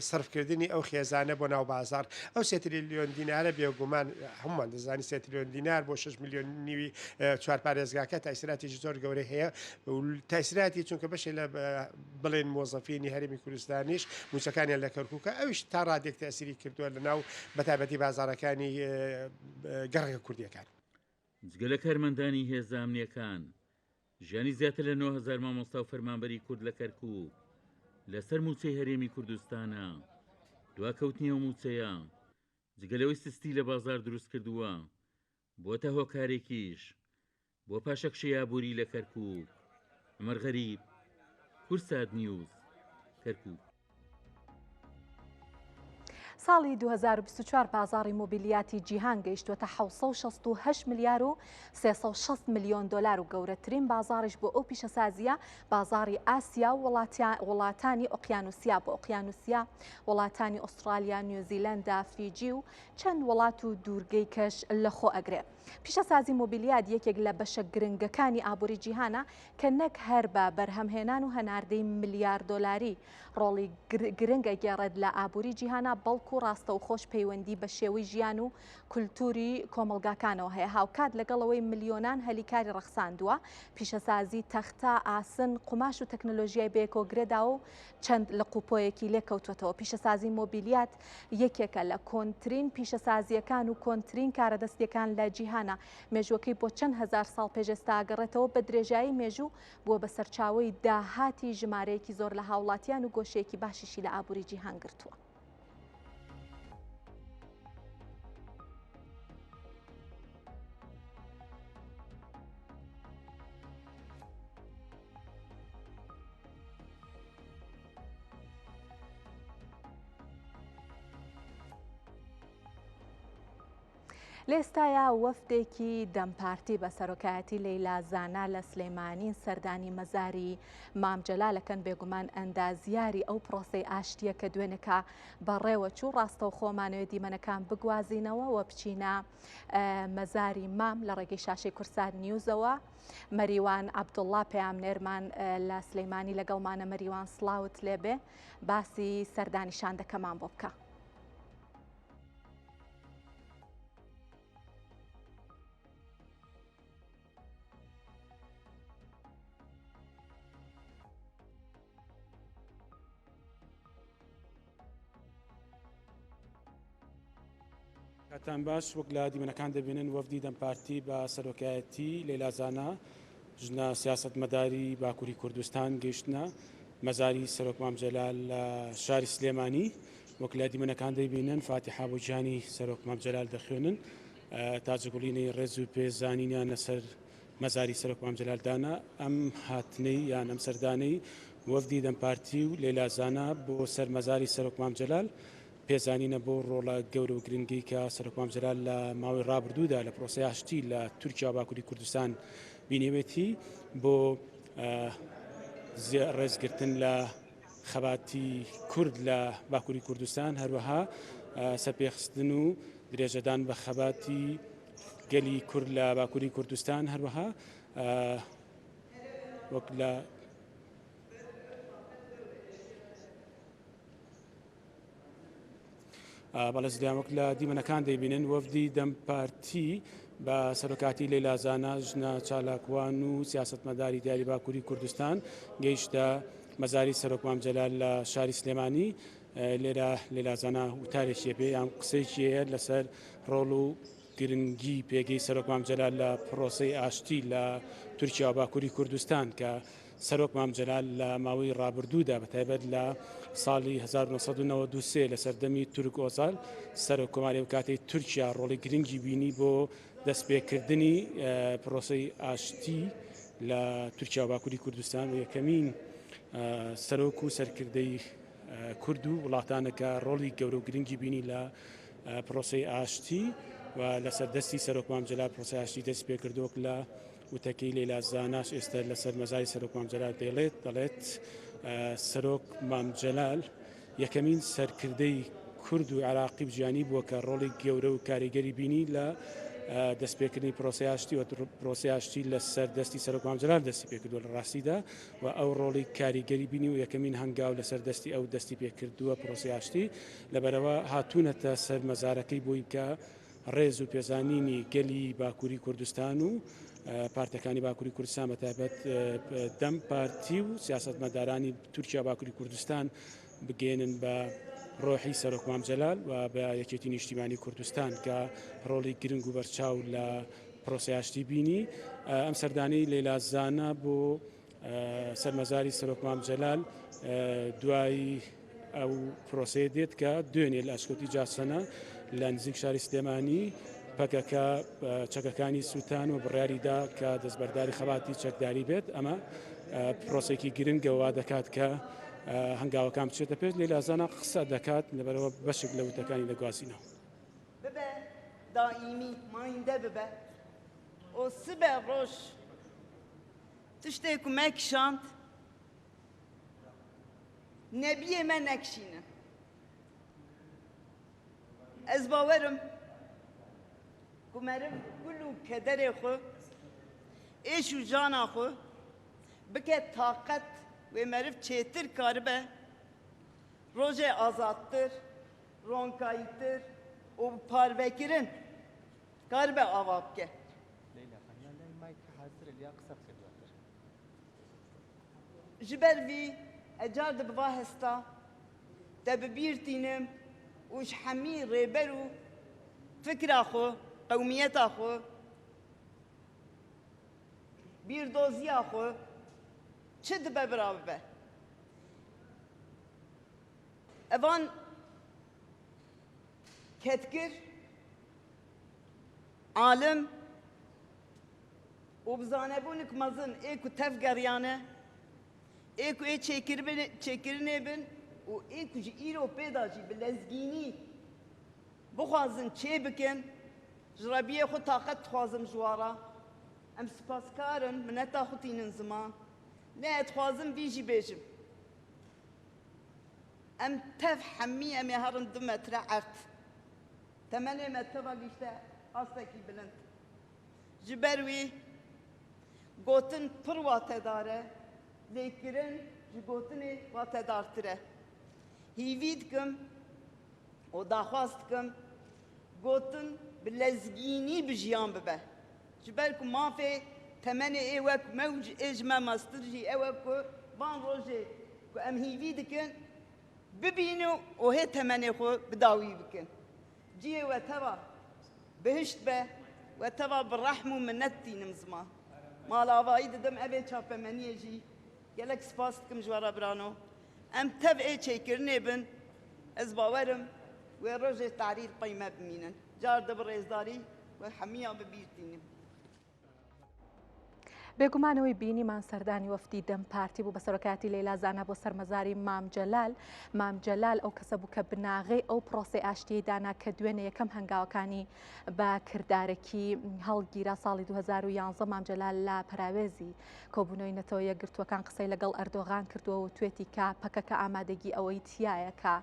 سەرفکردنی ئەو خێزانە بۆ ناو بازار ئەو 3 تریلیۆن دینارە بێگومان هەمومان دەزانی 3 تریلیۆن دینار بۆ 6 میلیۆن نیوی پارێزگاکە تاثیراتی زۆر گەورە هەیە تاثیراتی چونکە بەشێ لە بڵێن مۆزەفینی هەرێمی کوردستانیش موچەکانیان لە کەرکووکە ئەوش تا ڕادێک تاسیری کردووە لە ناو بەتابەتی بازارەکانی گەڕێکە کوردیەکان. جگە لە کارمەندانی هێزە ئەمنیەکان ژیانی زیاتر لە 9000 مامۆستا و فەرمانبەری کورد لە کەرکووک لەسەر موچەی هەرێمی کوردستانە دواکەوتنی ئەو موچەیە جگە لەوەی سستی لە بازار دروست کردووە بۆتە هۆکارێکیش بۆ پاشەکشەی ئابووری لە کەرکووک. عومەر غەریب، کورسات نیوز، کەرکووک. ساڵی 2024 بازاری مۆبیلیاتی جیهان گەیشتوەتە 768 ملیار و 360 میلیۆن دلار و گەورەترین بازاریش بۆ ئەو پیشەسازیە بازاری ئاسیا و وڵاتانی ئۆقیانوسیا بۆ ئۆقیانوسیا وڵاتانی ئوسترالیا نیوزیلەندا فیجی و چەند وڵات و دوورگەی کەش لەخۆ ئەگرێت. پیشەسازی مۆبیلیات یەکێک لە بەشە گرنگەکانی ئابووری جیهانە کە نەک هەر بە بەرهەمهێنان و هەناردەی ملیار دۆلاری ڕۆڵی گرنگە گێڕێت لە ئابووری جیهانە بەڵکو و ڕاستە و خۆش پەیوەندی بە شێوەی ژیان و کولتوری کۆمەلگاکانەوە هەیە. هاوکات لەگەڵەوەی ملیۆنان هەلیکاری ڕەخساندووە، پیشەسازی تەختە، ئاسن، قوماش و تەکنۆلۆژیای بەیەکۆگرێدا و چەند لە قوپۆیەکی لێکەوتوێتەوە. پیشەسازی مۆبیلیات یەکێکە لە کۆنترین پیشەسازیەکان و کۆنترین کارەدەستیەکان لە جیهانە. مێژوەکەی بۆ چەند هەزار ساڵ پێش ئێستا ئاگەڕێتەوە، بە درێژایی مێژوو بووە بە سەرچاوەی داهاتی ژمارەیەکی زۆر لە هاوڵاتیان و گۆشەیەکی باشیشی لە ئابووری جیهان گرتووە. لێستایە وەفدێکی دەمپارتی بە سەرۆکایەتی لەیلا زانا لە سلێمانی سەردانی مەزاری مام جەلالەکەن بێگومان ئەندازیاری ئەو پرۆسەی ئاشتیە کە دوێنەکە بەڕێوەچوو. ڕاستە و خۆمانەوێت دیمەنەکان بگوازینەوە و بچینە مەزاری مام لە ڕێگەی شاشەی کورسان نیوزەوە. مەریوان عەبدوڵڵا پەیامنێرمان لە سلێمانی لەگەڵمانە. مەریوان سڵاوت لێبێ، باسی سەردانیشاندەکەمان بۆ بکە. کاتان باش، وەک لە دیمەنەکان دەبینن وەفدی دەمپارتی بە سەرۆکایەتی لەیلا زانا ژنە سیاسەتمەداری باکووری کوردستان گەیشتنە مەزاری سەرۆک مام جەلال لە شاری سلێمانی. وەک لە دیمەنەکان دەبینن فاتیحا بۆ گیانی سەرۆک مام جەلال دەخوێنن، تاجگوڵینەی ڕێز و پێزانینیان لەسەر مەزاری سەرۆک مام جەلال دانا. ئەم هاتنەی یان ئەم سەردانەی وەفدی دەمپارتی و لەیلا زانا بۆ سەر مەزاری سەرۆک مام جەلال پێزانینە بۆ ڕۆڵە گەورە و گرنگی کە سەرۆک مام جەلال لە ماوەی ڕابردوودا لە پرۆسەی ئاشتی لە تورکیا باکووری کوردستان بینێوێتی بۆ ڕێزگرتن لە خەباتی کورد لە باکووری کوردستان، هەروەها سەرپێخستن و درێژەدان بە خەباتی گەلی کورد لە باکووری کوردستان، هەروەها وەک لە بەڵێزیان وەک لە دیمەنەکان دەیبینن وەفدی دەمپارتی بە سەرۆکاتی لەیلا زانا ژنە چالاکوان و سیاسەتمەداری دیاری باکووری کوردستان گەیشتە مەزاری سەرۆک مام جەلال لە شاری سلێمانی. لێرە لەیلا زانا وتارێکی پێ یان قسەیەکیە لەسەر ڕۆڵ و گرنگی پێگەی سەرۆک مام جەلال لە پرۆسەی ئاشتی لە تورکیا باکووری کوردستان کە سەرۆک مام جەلال لە ماوەی ڕابردوودا بەتایبەت لە ساڵی 1993 لە سەردەمی تورک ئۆزال سەرۆک کۆماری وکاتەی تورکیا ڕۆڵی گرنگی بینی بۆ دەستپێکردنی پرۆسەی ئاشتی لە تورکیا باکووری کوردستان و یەکەمین سەرۆک و سەرکردەی کورد و وڵاتانەکە ڕۆڵی گەورە و گرنگی بینی لە پرۆسەی ئاشتی و لە سەردەستی سەرۆک مام جەلال پرۆسەی ئاشتی دەست پێکردووەک لە وتەکەی لەیلا زاناش ئێستا لەسەر مەزاری سەرۆک مام جەلال دەڵێت سەرۆک مام جەلال یەکەمین سەرکردەی کورد و عراقی بژیانی بووە کە ڕۆڵی گەورە و کاریگەری بینی لە دەستپێکردنی پرۆسەی ئاشتی و پرۆسەی ئاشتی لە سەردەستی سەرۆک مام جەلال دەستی پێکردووە لە ڕاستیدا و ئەو ڕۆڵی کاریگەری بینی و یەکەمین هەنگاو لە سەردەستی ئەو دەستی پێکردووە پرۆسەی ئاشتی لەبەرەوە هاتوونەتە سەر مەزارەکەی بۆی کە ڕێز و پێزانینی گەلی باکووری کوردستان و پارتەکانی باکووری کوردستان بەتایبەت دەم پارتی و سیاسەتمەدارانی تورکیا باکووری کوردستان بگێنن بە ڕۆحی سەرۆک مام جەلال و بە یەکێتی نیشتیمانی کوردستان کە ڕۆڵی گرنگ و بەرچاو لە پرۆسەی ئاشتی بینی. ئەم سەردانەی لەیلا زانا بۆ سەرمەزاری سەرۆک مام جەلال دوای ئەو پرۆسەیە دێت کە دوێنێ لە ئەشکەوتی جاسەنە لە نزیک شاری سلێمانی پەکەکە چەکەکانی سووتان و بڕیاریدا کە دەستبەرداری خەباتی چەکداری بێت. ئەمە پرۆسێکی گرنگەوە دەکات کە هەنگاوەکان بچێتە پێش. لەیلا زانا قسە دەکات لەبەرەوە بەشێک لە وتەکانی دەگوازینەوە. ببە دائیمی مایندە ببە ئۆ سبە ڕۆژ تشتێک و مەکشاند نەبیە مە نەکشینە. Ez bawerim ku meriv gul û kederê xwe êş û jana xwe bike taqet wê meriv çêtir karibe rojê azadtir, ڕۆنکاییتر و پارڤێکردن کار بە ئاوا بکە ji ber vî ecar dibiva hesta te bi bîr tînim û ji hemî rêber û fikra xwe qewmiyeta xwe bîrdoziya xwe çi dibe bira bibe evan ketkir alim û bizanebûnik mezin ê ku tev geriyane ê ku ê çêkirinê bin û ê ku ji îro pêda jî bi lezgînî bixwazin çê bikin ji rebiyê xwe taqet dixwazim ji wara em sipaskarın minneta xwe tînin ziman lê ez dixwazim vî jî bêjim em tev hemî em ê herin 2 metre ert temenê me teva gîşte astekî bilind ji ber wî gotin pir watedar e lêkirin ji gotinê watedartir e hîvî dikim û daxwaz dikim gotin bi lezgînî bi jiyan bibe ji ber ku mafê temenê ê wek mewc ê ji me mastir jî ew e ku van rojê ku em hîvî dikin bibînin û hê temenê xwe bi dawî bikin ciyê we teva bihişt be we teva bi rehm û minnet tînim ziman malavayî didim ev ê çapemeniyê jî gelek spas dikim ji wara birano em tev ê çêkirinê bin ez bawerim wê rojê tarîr qey me bimînin car di bi rêzdarî we hemiya bi bîr tînim بێگومانەوەی بینیمان سەردانی وەفدی دەم پارتی بوو بە سەرۆکاتی لەیلا زانا بۆ سەرمەزاری مام جەلال ئەو کەسە بوو کە بناغی ئەو پرۆسی ئاشتیەی دانا کە دوێنێ یەکەم هەنگاوەکانی بە کردارێکی هەڵگیرا ساڵی 2011 مام جەلال لە پەراوێزی کۆبوونەوەی نەتەوە یەکگرتووەکان قسەی لەگەڵ ئەردۆغان کردووە و توێتی کە پەکەکە ئامادەگی ئەوەی تایە کە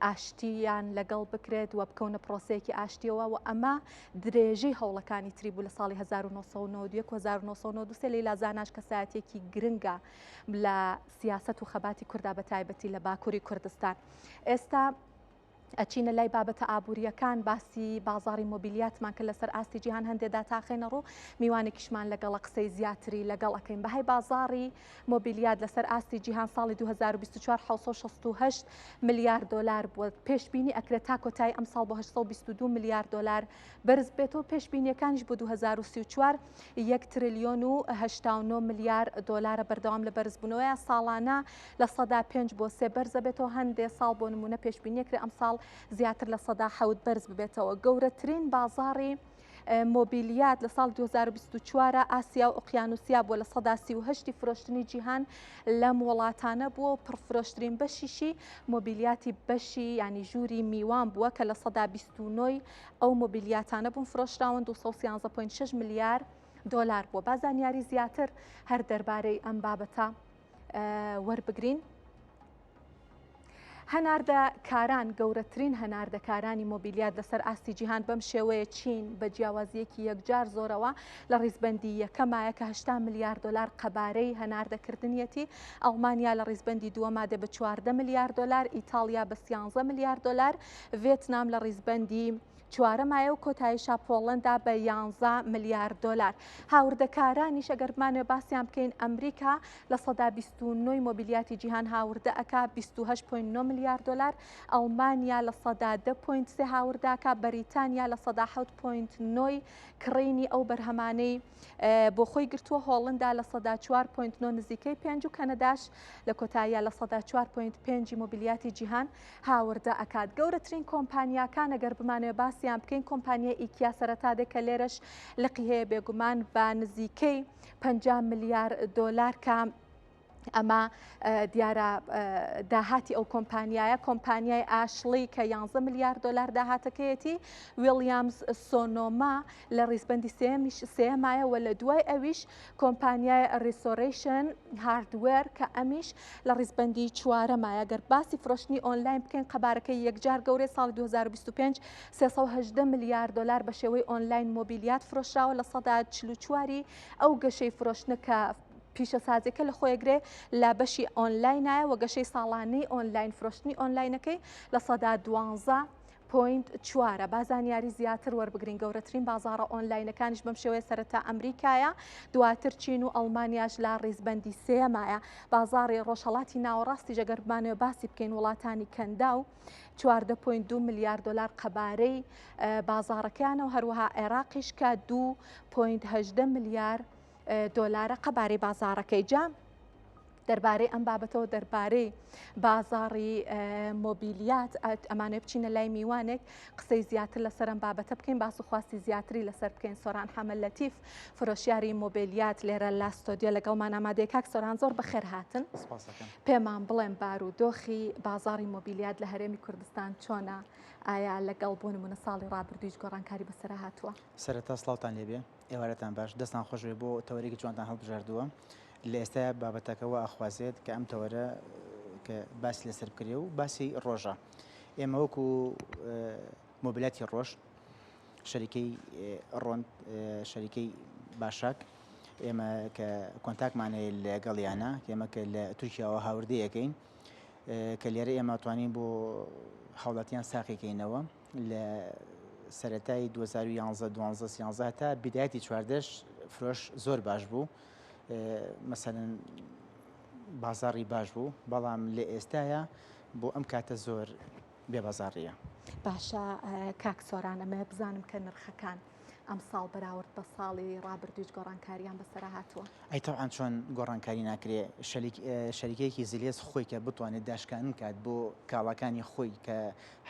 ئاشتیان لەگەڵ بکرێت وە بکەونە پرۆسەیەکی ئاشتیەوە و ئەمە درێژەی هەوڵەکانی تری بوو لە ساڵی 1992 1993 لەیلا زاناش کەسایەتێکی گرنگە لە سیاست و خەباتی کووردا بە تایبەتی لە باکووری کوردستان ئێستا ئەچینە لای بابەتە ئابوووریەکان باسی بازاری مۆبیلیاتمان کە لەسەر ئاستی جیهان هەندێکدا تاخێنە ڕوو میوانێکیشمان لەگەڵە قسەی زیاتری لەگەڵ ئەەکەین بەهای بازاری مۆبیلیات لەسەر ئاستی جیهان ساڵی 2024 768 میلیارد دلار بووە پێشبینی ئەکرێت تا کۆتایی ئەم ساڵ بۆ 822 میلیارد دلار بەرز بێتەوە پێشبینیەکانیش بۆ 2034 1 تریلیۆن و 89 میلیارد دلار بەردەوام لە بەرزبوونەوەیە ساڵانە لە 5 بۆ 3 بەرزە بێتەوە هەندێک ساڵ بۆ نمونە پێشبینیەکرێت ئەم ساڵ زیاتر لە 7 بەرز ببێتەوە گەورەترین بازاری مۆبیلیات لە ساڵ 2024 ئاسیا و ئۆقیانوسیا بووە لە 138 فرۆشتنی جیهان لەم وڵاتانە بووە پڕفرۆشترین بەشیشی مۆبیلیاتی بەشی ینی ژووری میوان بووە کە لە 129 ئەو مۆبیلیاتانە بوون فرۆشراون 213.6 میلیارد دلار بووە بازانیاری زیاتر هەر دەربارەی ئەم بابەتە وەربگرین. هەناردەکاران گەورەترین هەناردەکارانی مۆبیلیات لەسەر ئاستی جیهان بەم شێوەیە چین بە جیاوازیەکی یەکجار زۆرەوە لە ڕیزبەندی یەکەمایە کە 80 میلیارد دلار قەبارەی هەناردەکردنیەتی ئەڵمانیا لە ڕیزبەندی دووەما دێ بە 14 میلیارد دلار ئیتالیا بە 13 میلیارد دلار ڤێتنام لە ڕیزبەندی چوارەمایە و کۆتاییشا پۆڵەندا بە 11 میلیارد دلار هاوردەکارانیش ئەگەرمانێ باسییان بکەین ئەمریکا لە 129 مۆبیلیاتی جیهان هاوردە ئەکا 28.9 میلیارد دلار ئەڵمانیا لە 110.3 هاورداکە بەریتانیا لە 107.9 کڕینی ئەو بەرهەمانەی بۆ خۆی گرتووە هۆڵندا لە 104.9 نزیکەی 5 و کەنەداش لە کۆتاییە لە 104.5 مۆبیلیاتی جیهان هاوردە ئەکات گەورەترین کۆمپانیاکان ئەگەر بمانێ باسییان بکەین کۆمپانیای ئیکیا سەرەتا دێکە لێرەش لقی هەیە بێگومان بە نزیکەی 50 میلیارد دلار کە ئەمە دیارە داهاتی ئەو کۆمپانیایە کۆمپانیای ئاشلی کە 11 میلیارد دلار داهاتەکەیەتی ویلیامز سۆنۆما لە ڕیزبەندی سێمایە و لە دوای ئەویش کۆمپانیای ڕیسۆرەیشن هاردوێر کە ئەمیش لە ڕیزبەندی چوارەمایە گەر باسی فرۆشتنی ئۆنلاین بکەین قەبارەکەی یەکجار گەورەی ساڵی 2025 318 میلیارد دلار بە شێوەی ئۆنلاین مۆبیلیات فرۆشراوە لە 144 ئەو گەشەی فرۆشتنە کە پیشە سازێکە لە خۆیەگرێ لە بەشی ئۆنلاینایە و گەشەی ساڵانەی ئۆنلاین فرۆشتنی ئۆنلاینەکەی لە 112 4 با زانیاری زیاتر وەربگرین. گەورەترین بازاڕە ئۆنلاینەکانیش بەم شێوەیە سەرەتا ئەمریکایە، دواتر چین و ئەڵمانیاش لا ڕیزبەندی سێمایە. بازاڕی ڕۆژهەڵاتی ناوەڕاستی ئەگەر باسی بکەین وڵاتانی کەندا و 14.2 میلیارد دلار قەبارەی بازاڕەکانە و هەروەها عێراقیش کە 2.8 میلیارد دۆلارە قەبارەی بازاڕەکەی. جام دەربارەی ئەم بابەتەوە دەربارەی بازاڕی مۆبیلیات ئەمانە بچینە لای میوانێک قسەی زیاتر لەسەر ئەم بابەتە بکەین، باس و خواستی زیاتری لەسەر بکەین. سۆران حەمەل لەتیف فرۆشیاری مۆبیلیات لێرە لە ستۆدیۆ لەگەڵمان ئامادەیە. کاک سۆران زۆر بەخێر هاتن. پێمان بڵێن بارودۆخی بازاڕی مۆبیلیات لە هەرێمی کوردستان چۆنە؟ ئایا لەگەڵ بۆ نمونە ساڵی ڕابردوویش گۆڕانکاری بەسەرا هاتووە؟ سەرەتا سڵاوتان لێبێ، ئێوارەتان باش، دەستان خۆشوێ بۆ تەوەرێکی جوانتان هەڵبژاردووە. لە ئێستا بابەتەکەەوە ئەخوازێت کە ئەم تەوەرە کە باسی لەسەر بکرێ و باسی ڕۆژە. ئێمە وەکو مۆبیلاتی ڕۆژ شەریکەی ڕۆند شەریکەی باشاک ئێمە کە کۆنتاکمانەیە لەگەڵیانە ئێمە کە لە تورکیاوە هاوردەیەکەین کە لێرە ئێمە توانین بۆ هاوڵاتیان ساقیکەینەوە لە سەرەتای 2011 تا بیدایەتی چواردەش فرۆش زۆر باش بوو، مەسەرەن بازاڕی باش بوو، بەڵام لە ئێستاە بۆ ئەم کاتە زۆر بێبازاڕیە. باشە کاک سۆران، ئەمە بزانم کە نرخەکان ئەم ساڵ بەراورد بە ساڵی ڕابردوویش گۆڕانکاریان بەسەرا هاتووە. ئەی تەوعان چۆن گۆڕانکاری ناکرێ، شەریکەیەکی زلێز خۆی کە بتوانێت داشکان کات بۆ کاڵەکانی خۆی کە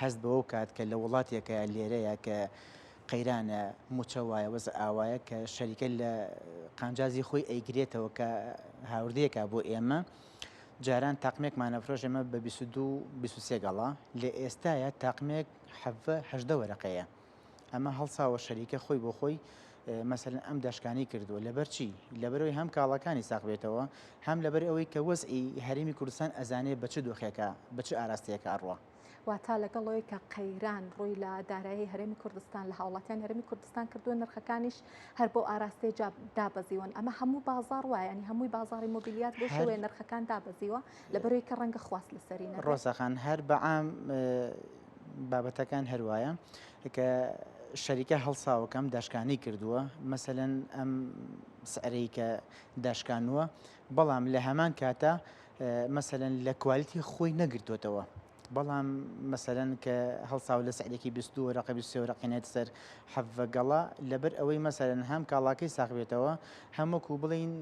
هەست بەوە کات کە لە وڵاتێکە لێرەیە کە قەیرانە موچە وایە وەز ئاوایە کە شەریکە لە قانجازی خۆی ئەیگرێتەوە کە هاوردەیەکە بۆ ئێمە جاران تاقمێکمانە فرۆش ئێمە بە 22-23 گەڵا، لە ئێستاە تاقمێک 18 وەرەقەیە. ئەمە هەڵساوە شەریکە خۆی بۆ خۆی مەسەرەن ئەم داشکانی کردووە. لەبەر چی؟ لەبەرەوەی هەم کاڵەکانی ساقبێتەوە، هەم لەبەر ئەوەی کە وەزئی هەرێمی کوردستان ئەزانێ بە چ دۆخێکە بە چ ئاراستەیەکە ئەڕوە. واتا لەگەڵەوەی کە قەیران ڕووی لە دارایی هەرێمی کوردستان لە هاوڵاتیان هەرێمی کوردستان کردووە، نرخەکانیش هەر بۆ ئاراستەی دابەزیوەن. ئەمە هەموو بازار وایە، ینی هەمووی بازاری مۆبیلیات بۆ شێوەیە نرخەکان دابەزیوە لەبەرەوەی کە ڕەنگە خواست لەسەری نەبێت. ڕۆستاخان هەر بەعام بابەتەکان هەروایە کە شەریکە هەڵساوەکەم داشکانی کردووە، مەسەلەن ئەم سعرەی کە داشکانووە، بەڵام لە هەمان کاتە مەسەلەن لە کوالیتی خۆی نەگرتوێتەوە. بەڵام مەسەرەن کە هەڵساو لە سعرێکی 22 ڕقە 23 ڕقینێت سەر حەڤە گەڵا لەبەر ئەوەی مەسەرەن هەم کاڵاکەی ساقبێتەوە، هەمووکو بڵین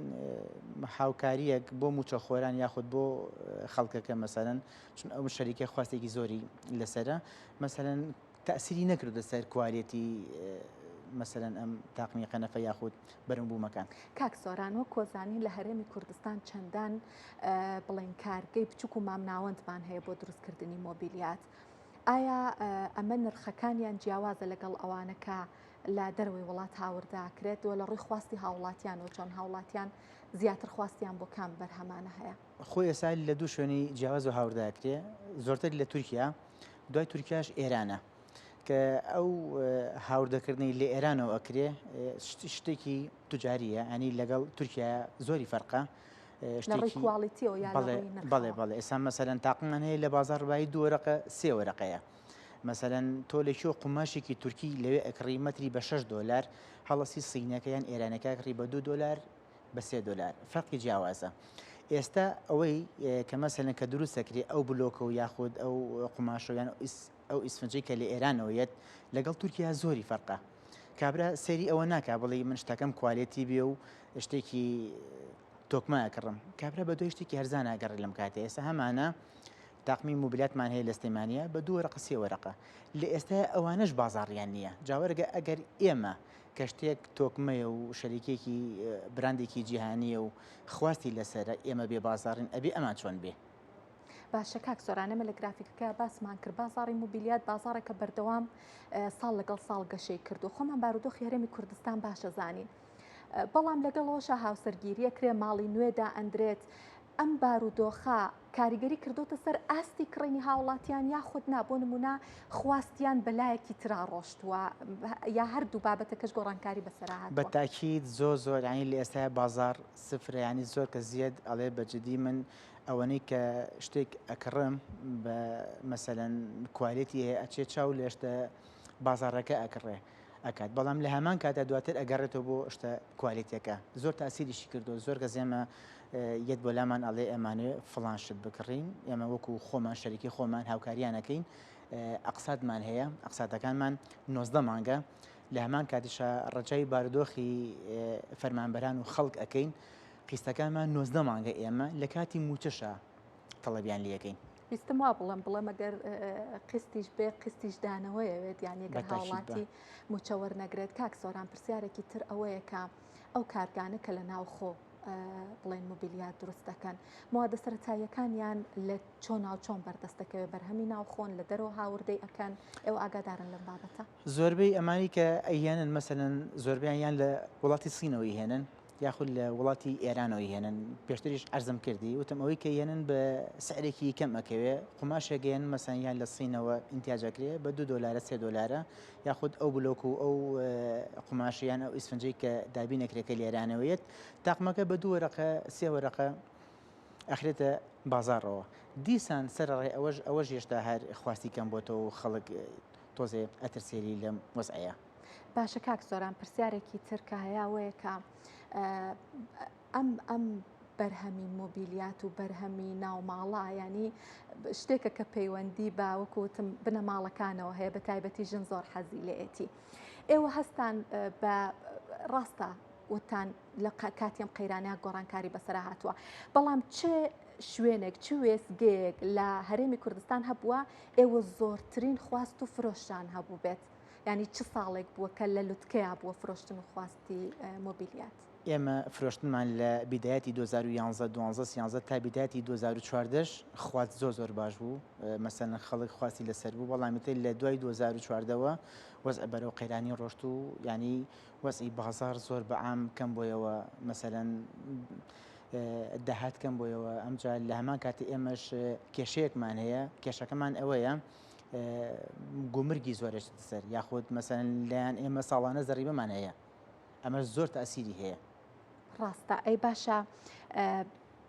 هاوکاریەک بۆ موچە خۆران یاخود بۆ خەڵکەکە مەسەرەن چون ئەو شەریکە خواستێکی زۆری لەسرە مەسەرەن تەسیری نەکردو سەر کوالیتی مەسەرەن ئەم تاقمی قەنەفە یاخود بەرەمبوومەکان. کاک سۆران، وە کۆزانی لە هەرێمی کوردستان چەندان بڵین کارگەی بچووک و مامناوەندمان هەیە بۆ دروستکردنی مۆبیلیات. ئایا ئەمە نرخەکانیان جیاوازە لەگەڵ ئەوانەکە لە دەروی وڵات هاورداکرێت و لە ڕووی خواستی هاوڵاتیان و چۆن هاوڵاتیان زیاتر خواستیان بۆ کام بەرهەمانە هەیە؟ خۆی ئێستا لە دوو شوێنی جیاواز و هاورداکرێ، زۆرتر لە تورکیا، دوای تورکیاش ئێرانە کە ئەو هاوردەکردنی لە ئێرانەوە ئەکرێ شتێکی توجاریە، ئەنی لەگەڵ تورکیا زۆری فەرقە. بەڵێ ئێستا مەسەرەن تاقمان هەیە لە بازار ڕبایی 2 وەرەقە 3 وەرەقەیە. مەسەرەن تۆ لە شۆ قوماشێکی تورکی لەوێ ئەکڕی مەتری بە 6 دۆلار، هەڵەسی سینەکەیان ئێرانەکە کڕی بە 2 دۆلار بە 3 دۆلار، فەرقی جیاوازە. ئێستا ئەوەی کە مەسەرەن کە دروستەکرێ ئەو بلۆکە و یاخود ئەو قوماشۆیان ئەو ئیسفنجەی کە لە ئێرانەوەیەت لەگەڵ تورکیا زۆری فەرقە. کابرا سەیری ئەوە ناکا بڵێ من شتەکەم کوالیتی بێ و شتێکی تۆکمایەکڕم، کابرا بە دۆی شتێکی هەرزان ئاگەڕی لەم کاتێ. ئێستا هەمانە تاقمی مۆبیلاتمان هەیە لە سلێمانیە بە 2 وەرەقە 3 وەرەقە. لە ئێستا ئەوانش بازاڕیان نییە. جاوەرگە ئەگەر ئێمە کە شتێک تۆکمەیە و شەریکێکی براندێکی جیهانیە و خواستی لەسەرە ئێمە بێ بازاڕین، ئەبێ ئەمان چۆن بێ. باشە کاک سۆرانەمە لە گرافیکەکە باسمان کرد بازاڕی مۆبیلیات بازارێکە بەردەوام ساڵ لەگەڵ ساڵ گەشەی کردو. خۆمان بارودۆخی هەرێمی کوردستان باشە زانین، بەڵام لەگەڵەوەشە هاوسەرگیریە کرێ ماڵی نوێدا ئەندرێت. ئەم بارودۆخە کاریگەری کردوتە سەر ئاستی کڕینی هاوڵاتیان یاخود نابۆ نمونە خواستیان بەلایەکی ترا ڕۆشتووە یا هەردوو بابەتەکەش گۆڕانکاری بەسەرا هاتووە؟ بەتاکید زۆر ینی لە ئێستا بازار سفرە، ینی زۆر کە زیاد ئەڵێ بەجددی من ئەوەنەی کە شتێک ئەکڕم بە مەسەلەن کوالیتی هەیە ئەچێت چاو لە شتە بازارەکە ئەکڕێ ئەکات بەڵام لە هەمان کاتە دواتر ئەگەڕێتەوە بۆ شتە کوالیتەکە زۆر تاسیریشی کردو زۆر کە زێمە یەت بۆ لامان ئەڵێ ئەمانێ فڵان شت بکڕین ئێمە وەکو خۆمان شەریکی خۆمان هاوکاریانەکەین ئەقسادمان هەیە ئەقساتەکانمان 19 مانگە لە هەمان کاتیشە ڕەجای بارودۆخی فەرمانبەران و خەڵک ئەەکەین قیستەکانمان 19 مانگە ئێمە لە کاتی موچەشە تەڵەبیان لەکەین ویستم وا بڵێم ئەگەر قستیش بێ قستیش دانەوەیەوێت یانی گەر هاوڵاتی موچە وەرنەگرێت کاک سۆران پرسیارێکی تر ئەوەیە کە ئەو کارگانە کە لە ناوخۆ بڵێن موبیلیات دروست دەکەن موادە سەرەتاییەکانیان لە چۆن بەردەستەکەوێت بەرهەمی ناوخۆن لە دەرەوە هاوردەی ئەکەن ئێوە ئاگادارن لەم بابەتە زۆربەی ئەمانی کە ئەهێنن مەسەلەن زۆربیان یان لە وڵاتی سینەوەی هێنن یاخود لە وڵاتی ئێرانەوەی هێنن پێشتریش ئەرزم کردی وتم ئەوەی کە هێنن بە سعرێکی کەم ئەکەوێ قماشێگەیان مەسەن یان لە سینەوە ئینتیاجەکرێ بە $2 $3 یاخود ئەو بلۆک و ئەو قماشیان ئەو ئیسفنجەی کە دابینەکرێکە لە ئێرانەوەیت تاقمەکە بە 2 وەرەقە 3 وەرەقە ئەخرێتە بازارەوە دیسان سەرڕێ ئەوەش هێشتا هەر خواستی کەم بۆتەوە و خەڵک تۆزێ ئەترسێری لەم وەزعەیە باشە کاک سۆران پرسیارێکی تر کە هەیەوەیە کە ئەم بەرهەمی مۆبیلیات و بەرهەمی ناوماڵە ینی شتێکە کە پەیوەندی باوەکوتم بنە ماڵەکانەوە هەیە بە تایبەتی ژن زۆر حەزی لێتی ئێوە هەستان بە ڕاستە وتان لە کاتیم قەیرانیا گۆڕانکاری بەسەرا هاتووە بەڵام چه شوێنێک چ وێستگەیەک لە هەرێمی کوردستان هەبووە ئێوە زۆرترین خواست و فرۆشتان هەبوو بێت ینی چه ساڵێک بووە کە لە لوتکەیە بووە فرۆشتن و خواستی مۆبیلیات ئێمە فرۆشتنمان لە بیدایەتی 2011 تا بیدایەتی 2014 خوات زۆر باش بوو مەسەن خەڵک خواستی لەسەر بوو بەڵامیتە لە دوای 2014ەوە وەزع بەرەو قەیرانی ڕۆشت و ینی وەزعی بازار زۆر بەعام کەم بۆیەوە مەسەلەن داهات کەم بۆیەوە ئەمجا لە هەمان کاتی ئێمەش کێشەیەکمان هەیە کێشەکەمان ئەوەیە گومرگی زۆرش سەر یاخود مەسەن لایەن ئێمە ساڵانە زەریبەمان هەیە ئەمەش زۆر تاسیری هەیە ڕاستە ئەی باشە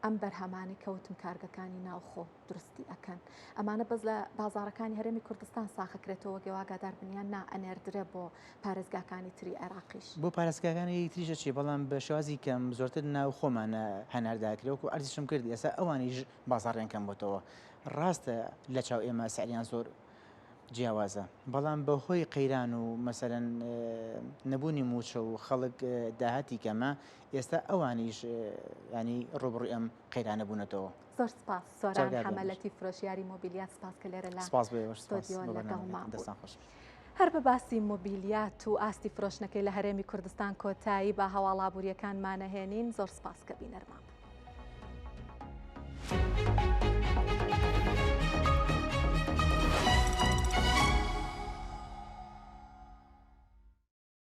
ئەم بەرهەمانی کەوتم کارگەکانی ناوخۆ درستی ئەکەن ئەمانە بەس لە بازارەکانی هەرێمی کوردستان ساخەکرێتەوە گەواگادار بنیان نا ئەنێردرێ بۆ پارێزگاکانی تری عێراقیش بۆ پارێزگاکانی تریژە چی بەڵام بە شوازی کەم زۆرتر ناو خۆمانە هەنارداکرێت و ئەرزیشم کردی ئێستا ئەوانیش بازاڕیان کەم بۆتەوە ڕاستە لە چاو ئێمە سعریان زۆر جیاوازە بەڵام بەهۆی قەیران و مەسەرەن نەبوونی موچە و خەڵک داهاتی کەمە ئێستا ئەوانیش ینی ڕۆبڕووی ئەم قەیرانە بوونەتەوە زۆر سپاس سۆران حەمەلەتی فرۆشیاری مۆبیلیات سپاس کە لێرە لە ستۆدیۆ لەگەڵمان بوو هەر بە باسی مۆبیلیات و ئاستی فرۆشنەکەی لە هەرێمی کوردستان کۆتایی بە هەواڵابووریەکانمانەهێنین زۆر سپاس کە بینەرمان